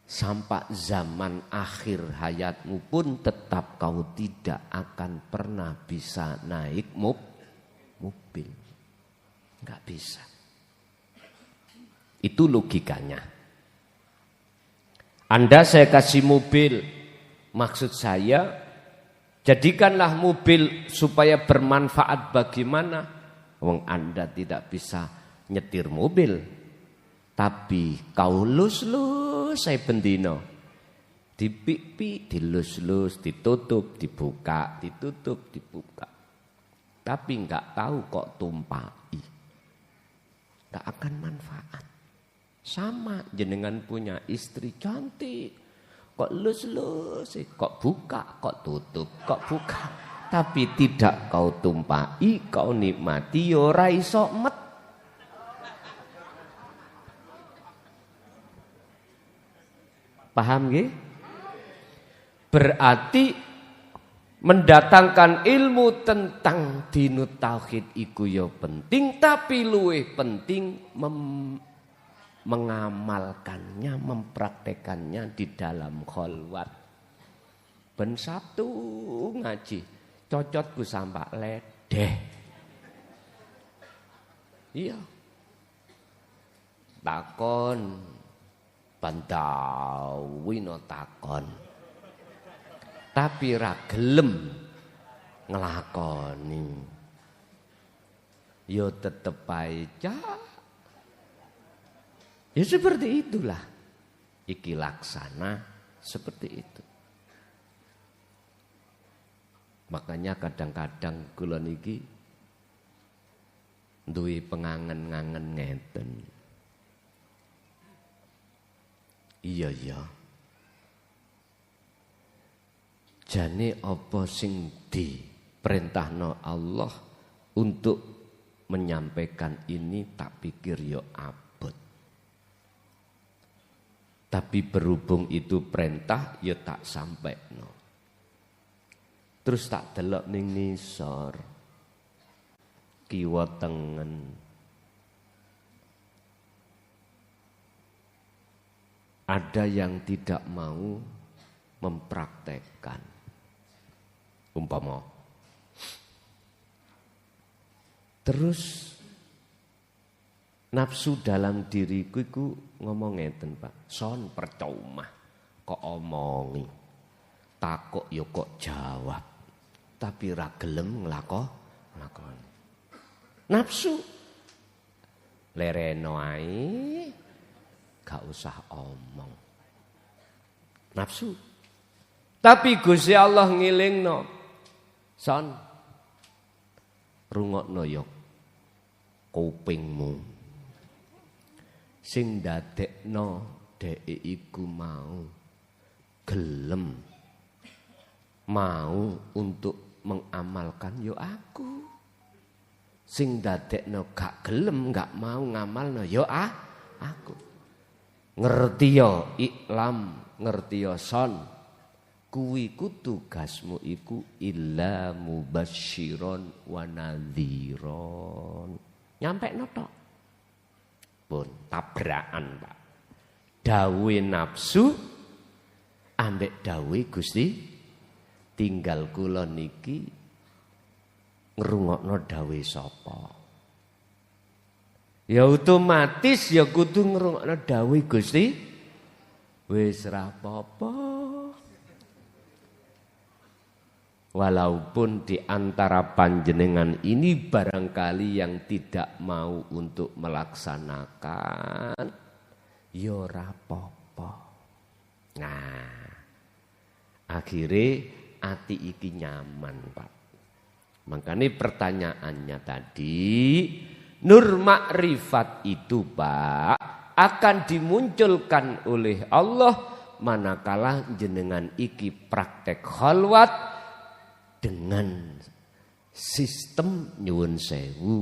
sampai zaman akhir hayatmu pun tetap kau tidak akan pernah bisa naik mobil, nggak bisa. Itu logikanya. Anda saya kasih mobil, maksud saya jadikanlah mobil supaya bermanfaat bagaimana? Wong Anda tidak bisa nyetir mobil, tapi kau lus-lus saya bendino, dipipi, dilus-lus, ditutup, dibuka, ditutup, dibuka, tapi nggak tahu kok tumpai, nggak akan manfaat. Sama jenengan punya istri cantik, kok lus-lus, kok buka, kok tutup, kok buka, tapi tidak kau tumpai, kau nikmati, ora iso met. Paham nggih? Berarti mendatangkan ilmu tentang dinut tauhid iku ya penting, tapi luwih penting mengamalkannya, mempraktekannya di dalam kholwat. Ben Sabtu ngaji, cocotku sampak ledeh. Iya. Takon, bandawino takon. Tapi ra gelem nglakoni. Yo tetep ae. Ya seperti itulah. Iki laksana seperti itu. Makanya kadang-kadang kula niki duwe pengangen-ngangen ngeten. Iya ya. Jane apa sing diperintahno Allah untuk menyampaikan ini, tak pikir yo abot. Tapi berhubung itu perintah, ya tak sampai no. Terus tak delok ning nisor, kiwa tengen. Ada yang tidak mau mempraktekkan. Umpama. Terus Nafsu dalam diriku iku ngomong ngeten, Pak. Son percuma kok omongi. Takok yo kok jawab. Tapi ra gelem nglakoni. Nafsu lereno ae gak usah omong. Nafsu. Tapi Gusti Allah ngilingno. Son rungokno yo kupingmu. Sing dadekno dhek iku mau gelem mau untuk mengamalkan yo aku. Sing dadekno gak gelem gak mau ngamalno yo aku. Ngerti yo iklam, ngerti yo son. Kuwi ku tugasmu iku illa mubasyiron wa nadhiron. Nyampe tok. Pun tabrakan, Pak. Dawe nafsu ambek dawe Gusti, tinggal kula niki ngrungokno dawe sapa. Ya otomatis ya kudu ngrungokno dawe Gusti. Wis ra apa-apa. Walaupun di antara panjenengan ini barangkali yang tidak mau untuk melaksanakan, ya ora apa-apa. Nah, akhirnya ati iki nyaman, Pak. Makanya pertanyaannya tadi, nur makrifat itu, Pak, akan dimunculkan oleh Allah manakala jenengan iki praktek khalwat dengan sistem nyuwun sewu,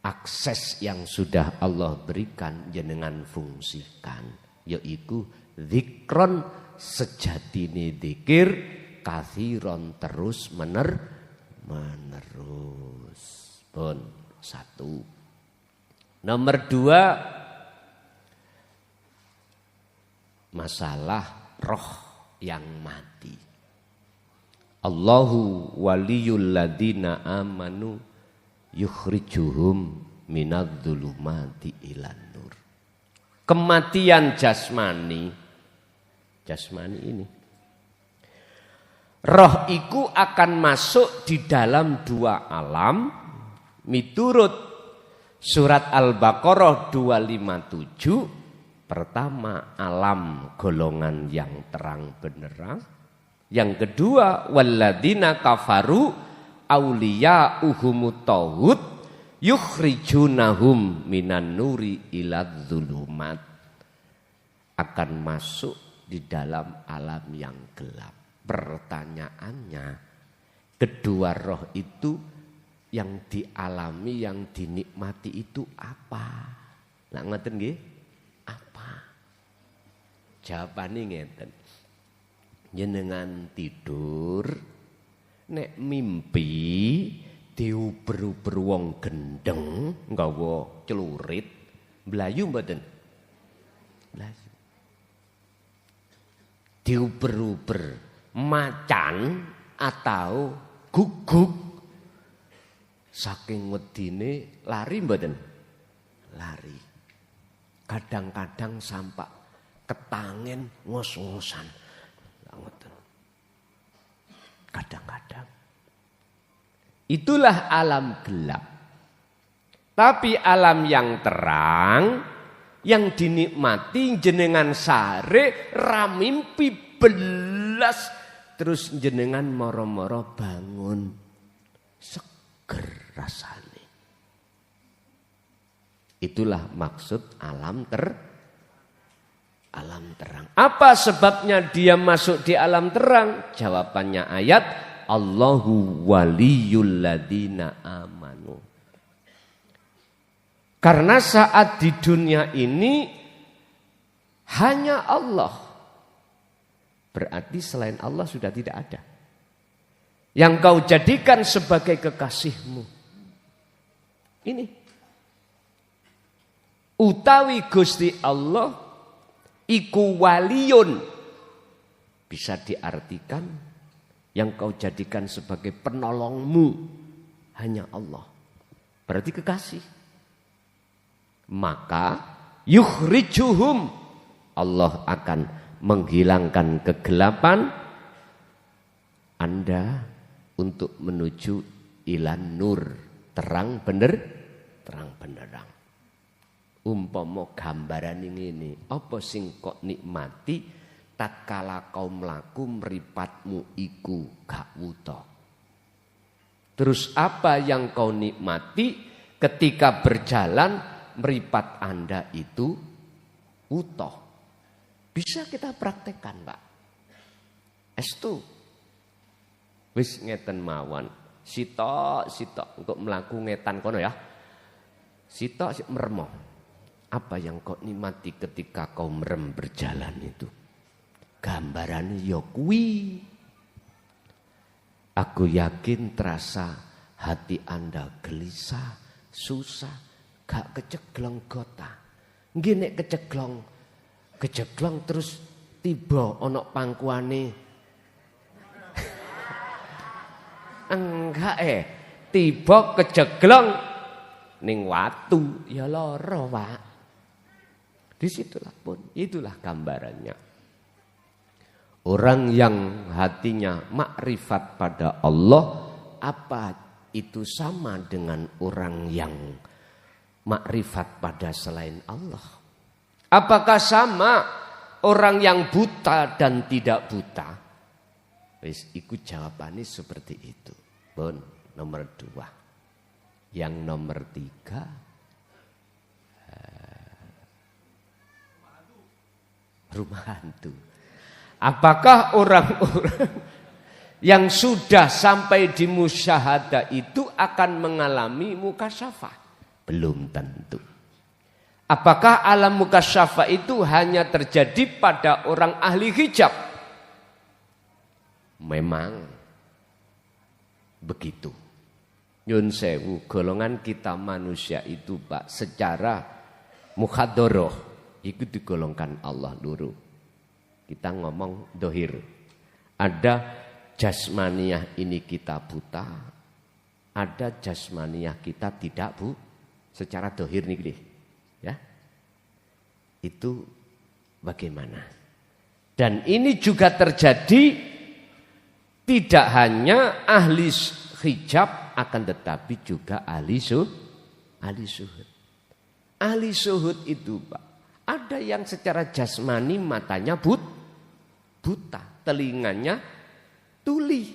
akses yang sudah Allah berikan jenengan fungsikan, yaitu zikron sejatine zikir kathiron terus menerus. Pun satu. Nomor 2, masalah roh yang mati. Allahu waliyul ladina amanu yukhrijuhum minadh-dhulumati ilan nur. Kematian jasmani ini. Roh iku akan masuk di dalam 2 alam miturut surat Al-Baqarah 257. Pertama, alam golongan yang terang benderang. Yang kedua, walladzina kafaru auliya'uhumut tauhid yukhrijunahum minan nuri ilad dzulumat. Akan masuk di dalam alam yang gelap. Pertanyaannya, kedua roh itu yang dialami, yang dinikmati itu apa? Lah ngeten nggih? Apa? Jawabane ngeten. Jenengan tidur nek mimpi diuber-uber wong gendeng nggawa celurit mlayu mboten? Mlayu. Diuber-uber macan atau guguk saking wedine lari mboten? Lari. Kadang-kadang sampak ketangen ngos-ngosan. Kadang-kadang itulah alam gelap. Tapi alam yang terang yang dinikmati jenengan sare ramimpi belas terus jenengan moro-moro bangun seger rasane. Itulah maksud alam terang. Apa sebabnya dia masuk di alam terang? Jawabannya ayat Allahu waliyul ladina amanu. Karena saat di dunia ini hanya Allah. Berarti selain Allah sudah tidak ada. Yang kau jadikan sebagai kekasihmu. Ini. Utawi Gusti Allah iku waliyun, bisa diartikan yang kau jadikan sebagai penolongmu hanya Allah. Berarti kekasih. maka yukhrijuhum, Allah akan menghilangkan kegelapan Anda untuk menuju ilan nur, terang benderang. Umpama gambaran ini, apa sing kok nikmati tatkala kau mlaku mripatmu iku gak wuta. Terus apa yang kau nikmati ketika berjalan mripat Anda itu wuta. Bisa kita praktekkan, Pak. Estu. Wis ngeten mawon. Sitok untuk mlaku ngetan kono ya. Sitok meremo. Apa yang kau nikmati ketika kau merem berjalan itu? Gambarannya ya kuwi. Aku yakin terasa hati Anda gelisah, susah, gak keceglong gota. Nggih nek keceglong terus tiba ana pangkuane. Enggak tiba keceglong ning watu ya lara, Pak. Disitulah pun, itulah gambarannya. Orang yang hatinya makrifat pada Allah, apa itu sama dengan orang yang makrifat pada selain Allah? Apakah sama orang yang buta dan tidak buta? Wis, ikut jawabannya seperti itu. Bon, nomor 2. Yang nomor 3. Rumah hantu. Apakah orang-orang yang sudah sampai di musyahadah itu akan mengalami mukasyafah? Belum tentu. Apakah alam mukasyafah itu hanya terjadi pada orang ahli hijab? Memang begitu. Nyun sewu, golongan kita manusia itu, Pak, secara mukhadoroh itu digolongkan Allah dulu. Kita ngomong dohir. Ada jasmaniah ini kita buta. Ada jasmaniah kita tidak secara dohir nih. Ya. Itu bagaimana? Dan ini juga terjadi tidak hanya ahli hijab akan tetapi juga ahli suhud. Ahli suhud itu, Pak, ada yang secara jasmani matanya buta, telinganya tuli,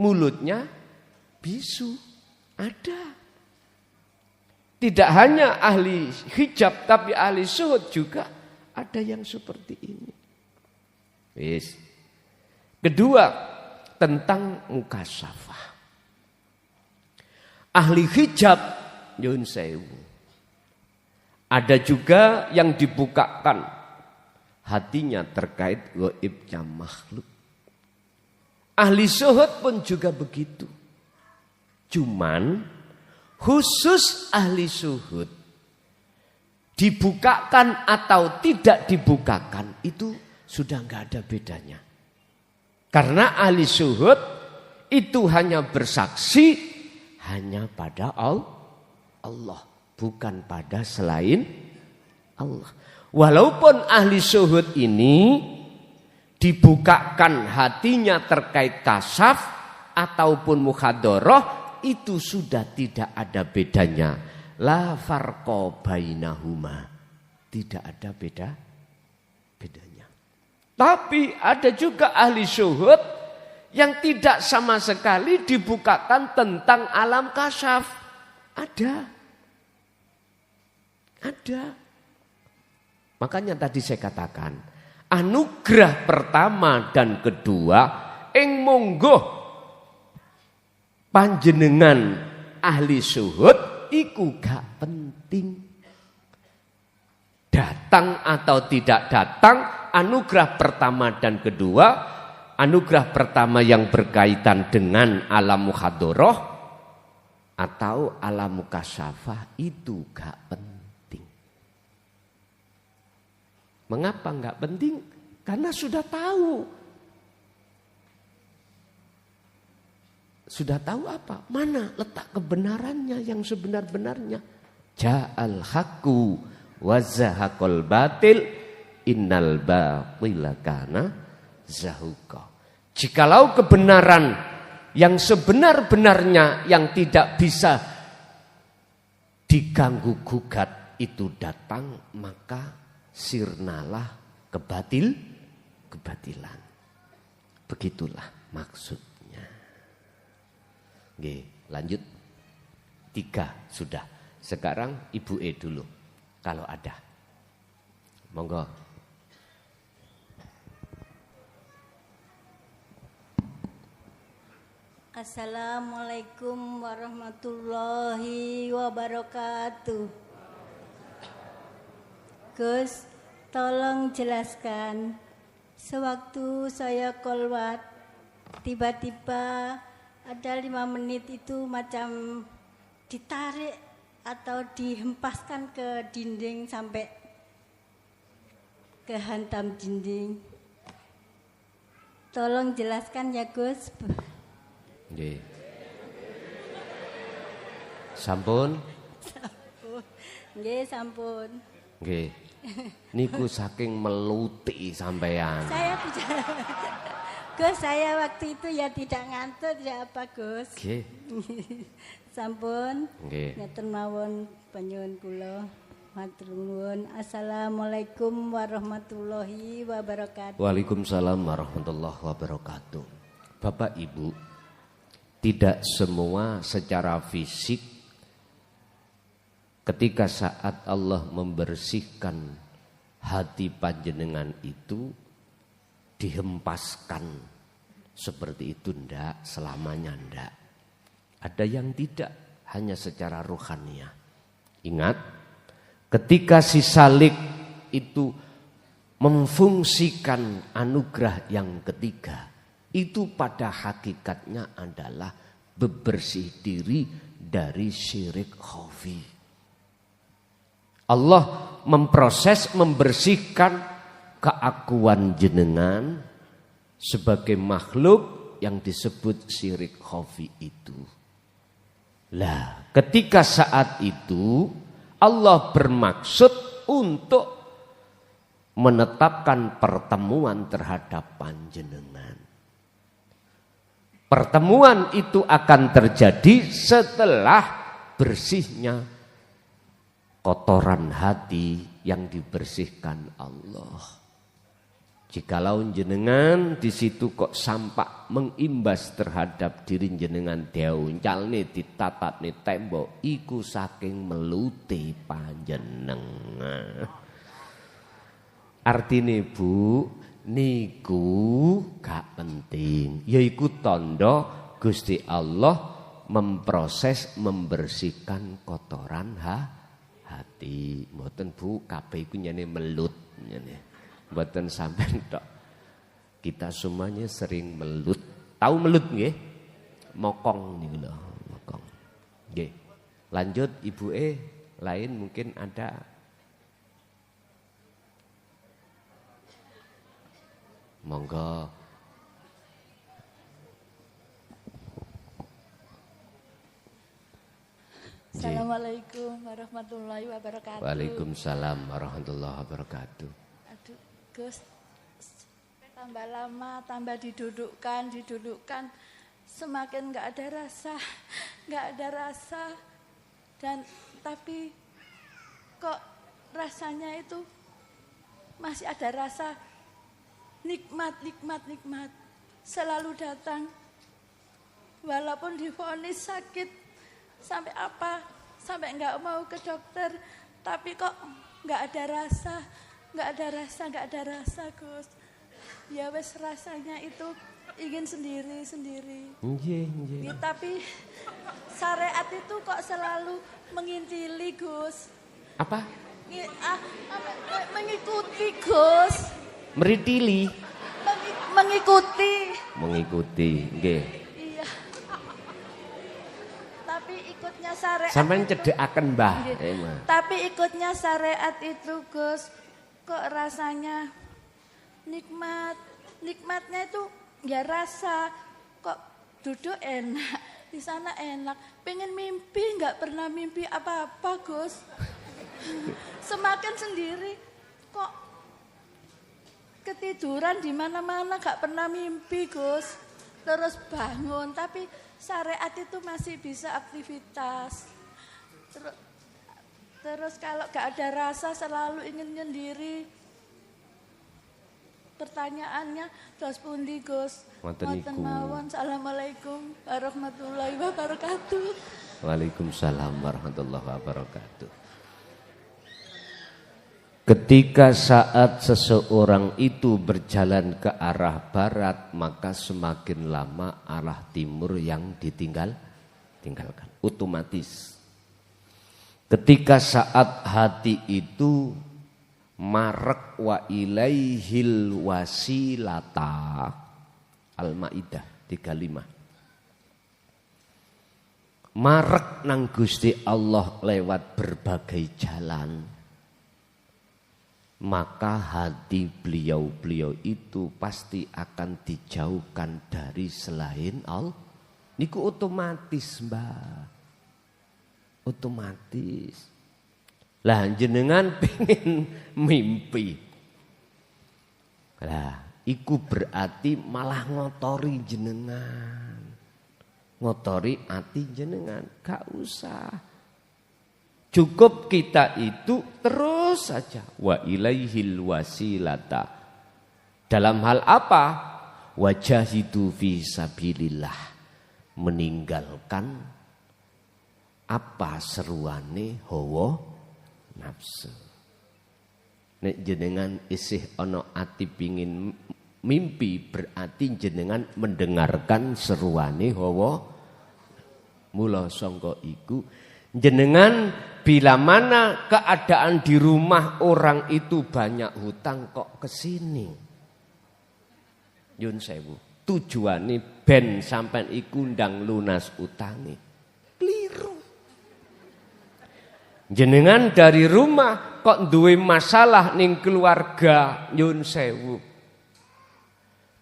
mulutnya bisu. Ada. Tidak hanya ahli hijab tapi ahli suhud juga ada yang seperti ini. Wis. Kedua, tentang mukasyafah. Ahli hijab nyun sewu. Ada juga yang dibukakan hatinya terkait gaibnya makhluk. Ahli suhud pun juga begitu. Cuman khusus ahli suhud dibukakan atau tidak dibukakan itu sudah nggak ada bedanya. Karena ahli suhud itu hanya bersaksi hanya pada Allah, bukan pada selain Allah. Walaupun ahli suhud ini dibukakan hatinya terkait kasyaf ataupun mukhadharah, itu sudah tidak ada bedanya. La farqa bainahuma. Tidak ada bedanya. Tapi ada juga ahli syuhud yang tidak sama sekali dibukakan tentang alam kasyaf. Ada. Makanya tadi saya katakan, anugerah pertama dan kedua ing monggo panjenengan ahli syuhud iku gak penting. Datang atau tidak datang, anugerah pertama dan kedua, anugerah pertama yang berkaitan dengan alam mukhadharah atau alam mukasyafah itu gak penting. Mengapa gak penting? Karena sudah tahu. Sudah tahu apa? Mana letak kebenarannya yang sebenar-benarnya? ja'al haqqu wa zahaqal batil innal batila kana zahuqa. Jikalau kebenaran yang sebenar-benarnya yang tidak bisa diganggu gugat itu datang, maka sirnalah kebatilan. Begitulah maksudnya. Oke, lanjut. 3 sudah. Sekarang Ibu E dulu kalau ada. Monggo. Assalamualaikum warahmatullahi wabarakatuh. Gus, tolong jelaskan. Sewaktu saya kolwat, tiba-tiba ada 5 menit itu macam ditarik atau dihempaskan ke dinding sampai kehantam dinding. Tolong jelaskan ya Gus. Nggih. Sampun? Nggih, sampun. Nggih. Niku saking meluti sampean. Saya tidak. Gus, saya waktu itu ya tidak ngantuk, tidak apa Gus. Nggih. Sampun. Nggih. Ngaten mawon panyuwun kula. Matur nuwun. Assalamualaikum warahmatullahi wabarakatuh. Waalaikumsalam warahmatullahi wabarakatuh. Bapak Ibu, tidak semua secara fisik ketika saat Allah membersihkan hati panjenengan itu dihempaskan seperti itu, ndak, selamanya ndak. Ada yang tidak, hanya secara rohaniah. Ingat, ketika si Salik itu memfungsikan anugerah yang ketiga, itu pada hakikatnya adalah bebersih diri dari syirik khafi. Allah memproses, membersihkan keakuan jenengan sebagai makhluk yang disebut syirik khafi itu. Lah, ketika saat itu Allah bermaksud untuk menetapkan pertemuan terhadap panjenengan. Pertemuan itu akan terjadi setelah bersihnya kotoran hati yang dibersihkan Allah. Jikalau jenengan di situ kok sampak mengimbas terhadap diri jenengan diuncalne ditatapne tembok, iku saking melute panjenengan. Artine Bu, niku gak penting, yaiku tondo Gusti Allah memproses membersihkan kotoran hati. Mboten Bu, kabeh iku nyene melut nyene. Mboten sampean tok. Kita semuanya sering melut. Tahu melut nggih? Mokong niku lho, mokong. Nggih. Lanjut Ibu E, lain mungkin ada. Monggo. Assalamualaikum warahmatullahi wabarakatuh. Waalaikumsalam warahmatullahi wabarakatuh. Aduh, Gus, tambah lama, tambah didudukkan, semakin nggak ada rasa, dan tapi kok rasanya itu masih ada rasa nikmat, selalu datang, walaupun divonis sakit, sampai nggak mau ke dokter, tapi kok nggak ada rasa, Gus. Ya wes rasanya itu ingin sendiri. Nggih. Ya, tapi syariat itu kok selalu mengintili, Gus. Apa? Mengikuti, Gus. Meritili. Mengikuti, nggih. Iya. Tapi ikutnya syariat. Sampeyan cedhekaken, Mbah. Tapi ikutnya syariat itu, Gus, kok rasanya nikmat. Nikmatnya itu ya rasa, kok duduk enak, di sana enak. Pengen mimpi, nggak pernah mimpi apa-apa, Gus. Semakin sendiri, kok ketiduran di mana-mana, nggak pernah mimpi, Gus. Terus bangun, tapi syariat itu masih bisa aktivitas. Terus kalau nggak ada rasa, selalu ingin nyendiri. Pertanyaannya, terus pundi Gus? Ngoten mawon. Assalamualaikum warahmatullahi wabarakatuh. Waalaikumsalam warahmatullahi wabarakatuh. Ketika saat seseorang itu berjalan ke arah barat, maka semakin lama arah timur yang tinggalkan. Otomatis. Ketika saat hati itu marek wa ilaihil wasilata, Al-Maidah 35. Marek nang Gusti Allah lewat berbagai jalan, maka hati beliau itu pasti akan dijauhkan dari selain Allah. Niku otomatis, Mbak. Otomatis. Lah jenengan pengen mimpi. Lah iku berarti malah ngotori jenengan. Ngotori hati jenengan, gak usah. Cukup kita itu terus saja wa ilaihil wasilata. Dalam hal apa? Wajahidu fi sabilillah. Meninggalkan apa seruane hawa nafsu. Nek jenengan isih ana ati pingin mimpi, berarti jenengan mendengarkan seruane hawa. Mula sangka iku jenengan bila mana keadaan di rumah orang itu banyak hutang kok kesini. Yun sewu. Tujuane ben sampean iku ndang lunas utange. Keliru. Jenengan dari rumah kok duwe masalah ning keluarga, nyun sewu.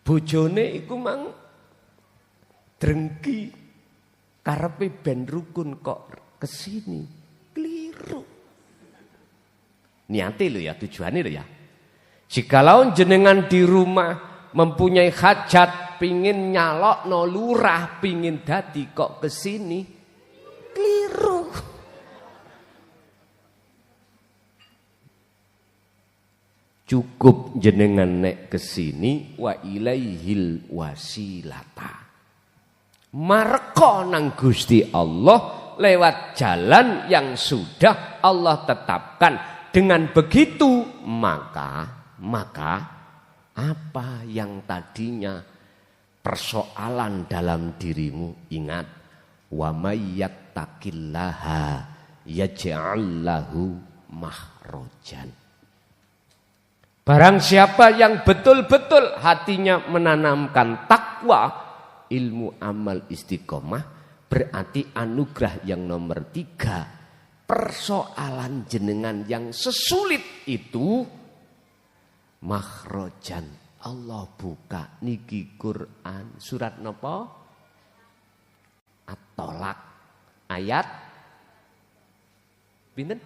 Bojone iku mang drengki karepe ben rukun kok kesini. Keliru. Niate lho ya, tujuane lho ya. Jikalau jenengan di rumah mempunyai hajat, pingin nyalokno lurah, pingin dadi kok kesini, keliru. Cukup jenengan nek kesini wa ilaihil wasilata. Mareko nang Gusti Allah lewat jalan yang sudah Allah tetapkan. Dengan begitu maka apa yang tadinya persoalan dalam dirimu, ingat, wa may yattaqillaha yaj'al lahu makhrajan. Barang siapa yang betul-betul hatinya menanamkan takwa, ilmu, amal, istiqomah, berarti anugerah yang nomor 3. Persoalan jenengan yang sesulit itu, makhrajan. Allah buka niki Quran surat napa? At-Tolak ayat pinten?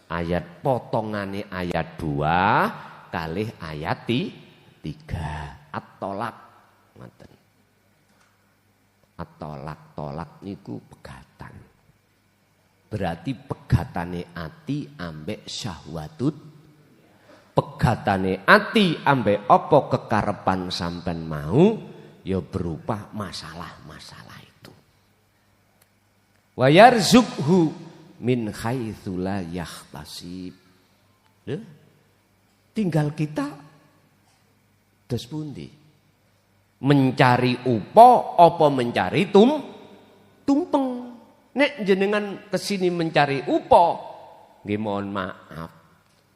Ayat potongane ayat 2 kalih ayat 3. At-Tolak ngoten. At-Tolak niku pegatan. Berarti pegatane ati ambek syahwatut. Pegatane ati ambek apa kekarepan sampean mau ya berupa masalah-masalah itu. Wa yarzuqhu min haitsu la yahtasib. Tinggal kita dos pundi? Mencari upo apa mencari tumpeng? Nek jenengan kesini mencari upo, nggih mohon maaf,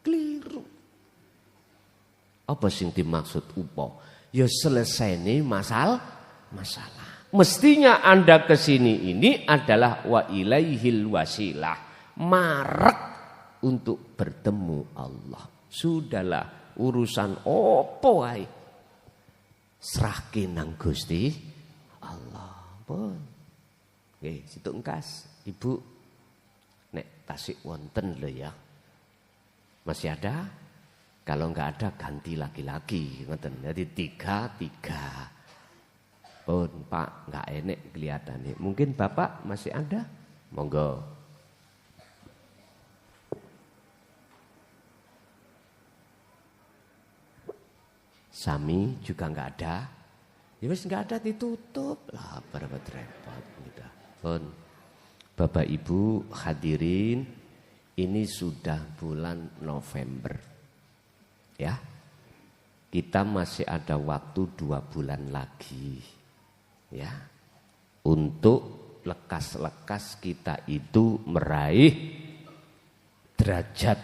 keliru. Apa sing dimaksud upo? Ya selesai masalah. Mestinya Anda kesini ini adalah wa ilaihil wasilah, marek untuk bertemu Allah. Sudahlah, urusan opo wae serahke nang Gusti Allah. Allah. Pun. Nggih, situ engkas. Ibu nek tasik wonten lho ya. Masih ada? Kalau enggak ada ganti laki-laki, ngoten. Jadi 3. Pun Pak, enggak enek kelihatannya. Mungkin Bapak masih ada? Monggo. Sami juga enggak ada. Ya wis enggak ada ditutup lah, berapa repot gitu. Pun Bapak Ibu hadirin, ini sudah bulan November. Ya. Kita masih ada waktu 2 bulan lagi. Ya. Untuk lekas-lekas kita itu meraih derajat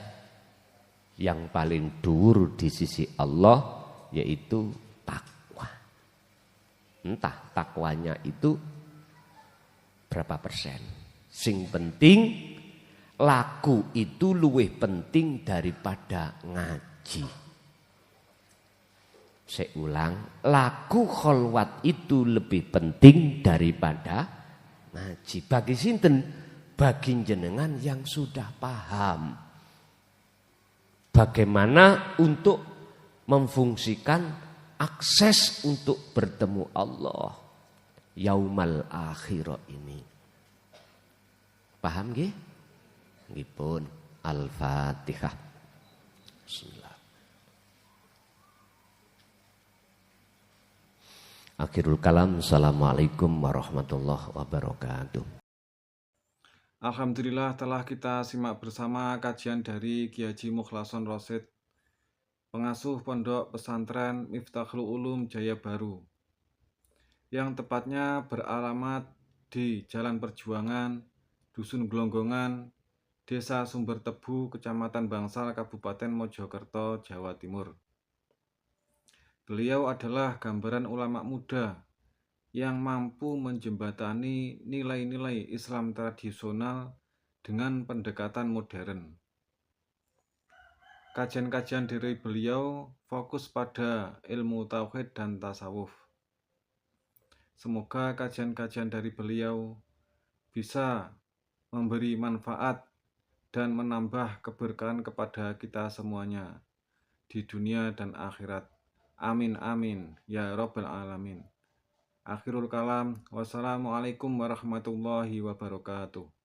yang paling dhuwur di sisi Allah, yaitu takwa. Entah takwanya itu berapa persen. Sing penting laku itu luwih penting daripada ngaji. Saya ulang, laku kholwat itu lebih penting daripada ngaji. Bagi sinten? Bagi jenengan yang sudah paham bagaimana untuk memfungsikan akses untuk bertemu Allah yaumal akhirah ini. Paham nggih? Nggih pun. Al-Fatihah. Bismillah. Akhirul kalam. Assalamualaikum warahmatullahi wabarakatuh. Alhamdulillah telah kita simak bersama kajian dari Kiai Haji Mukhlason Rosyid, pengasuh Pondok Pesantren Miftahul Ulum Jaya Baru, yang tepatnya beralamat di Jalan Perjuangan, Dusun Glonggongan, Desa Sumber Tebu, Kecamatan Bangsal, Kabupaten Mojokerto, Jawa Timur. Beliau adalah gambaran ulama muda yang mampu menjembatani nilai-nilai Islam tradisional dengan pendekatan modern. Kajian-kajian dari beliau fokus pada ilmu tauhid dan tasawuf. Semoga kajian-kajian dari beliau bisa memberi manfaat dan menambah keberkahan kepada kita semuanya di dunia dan akhirat. Amin amin ya rabbal alamin. Akhirul kalam. Wassalamualaikum warahmatullahi wabarakatuh.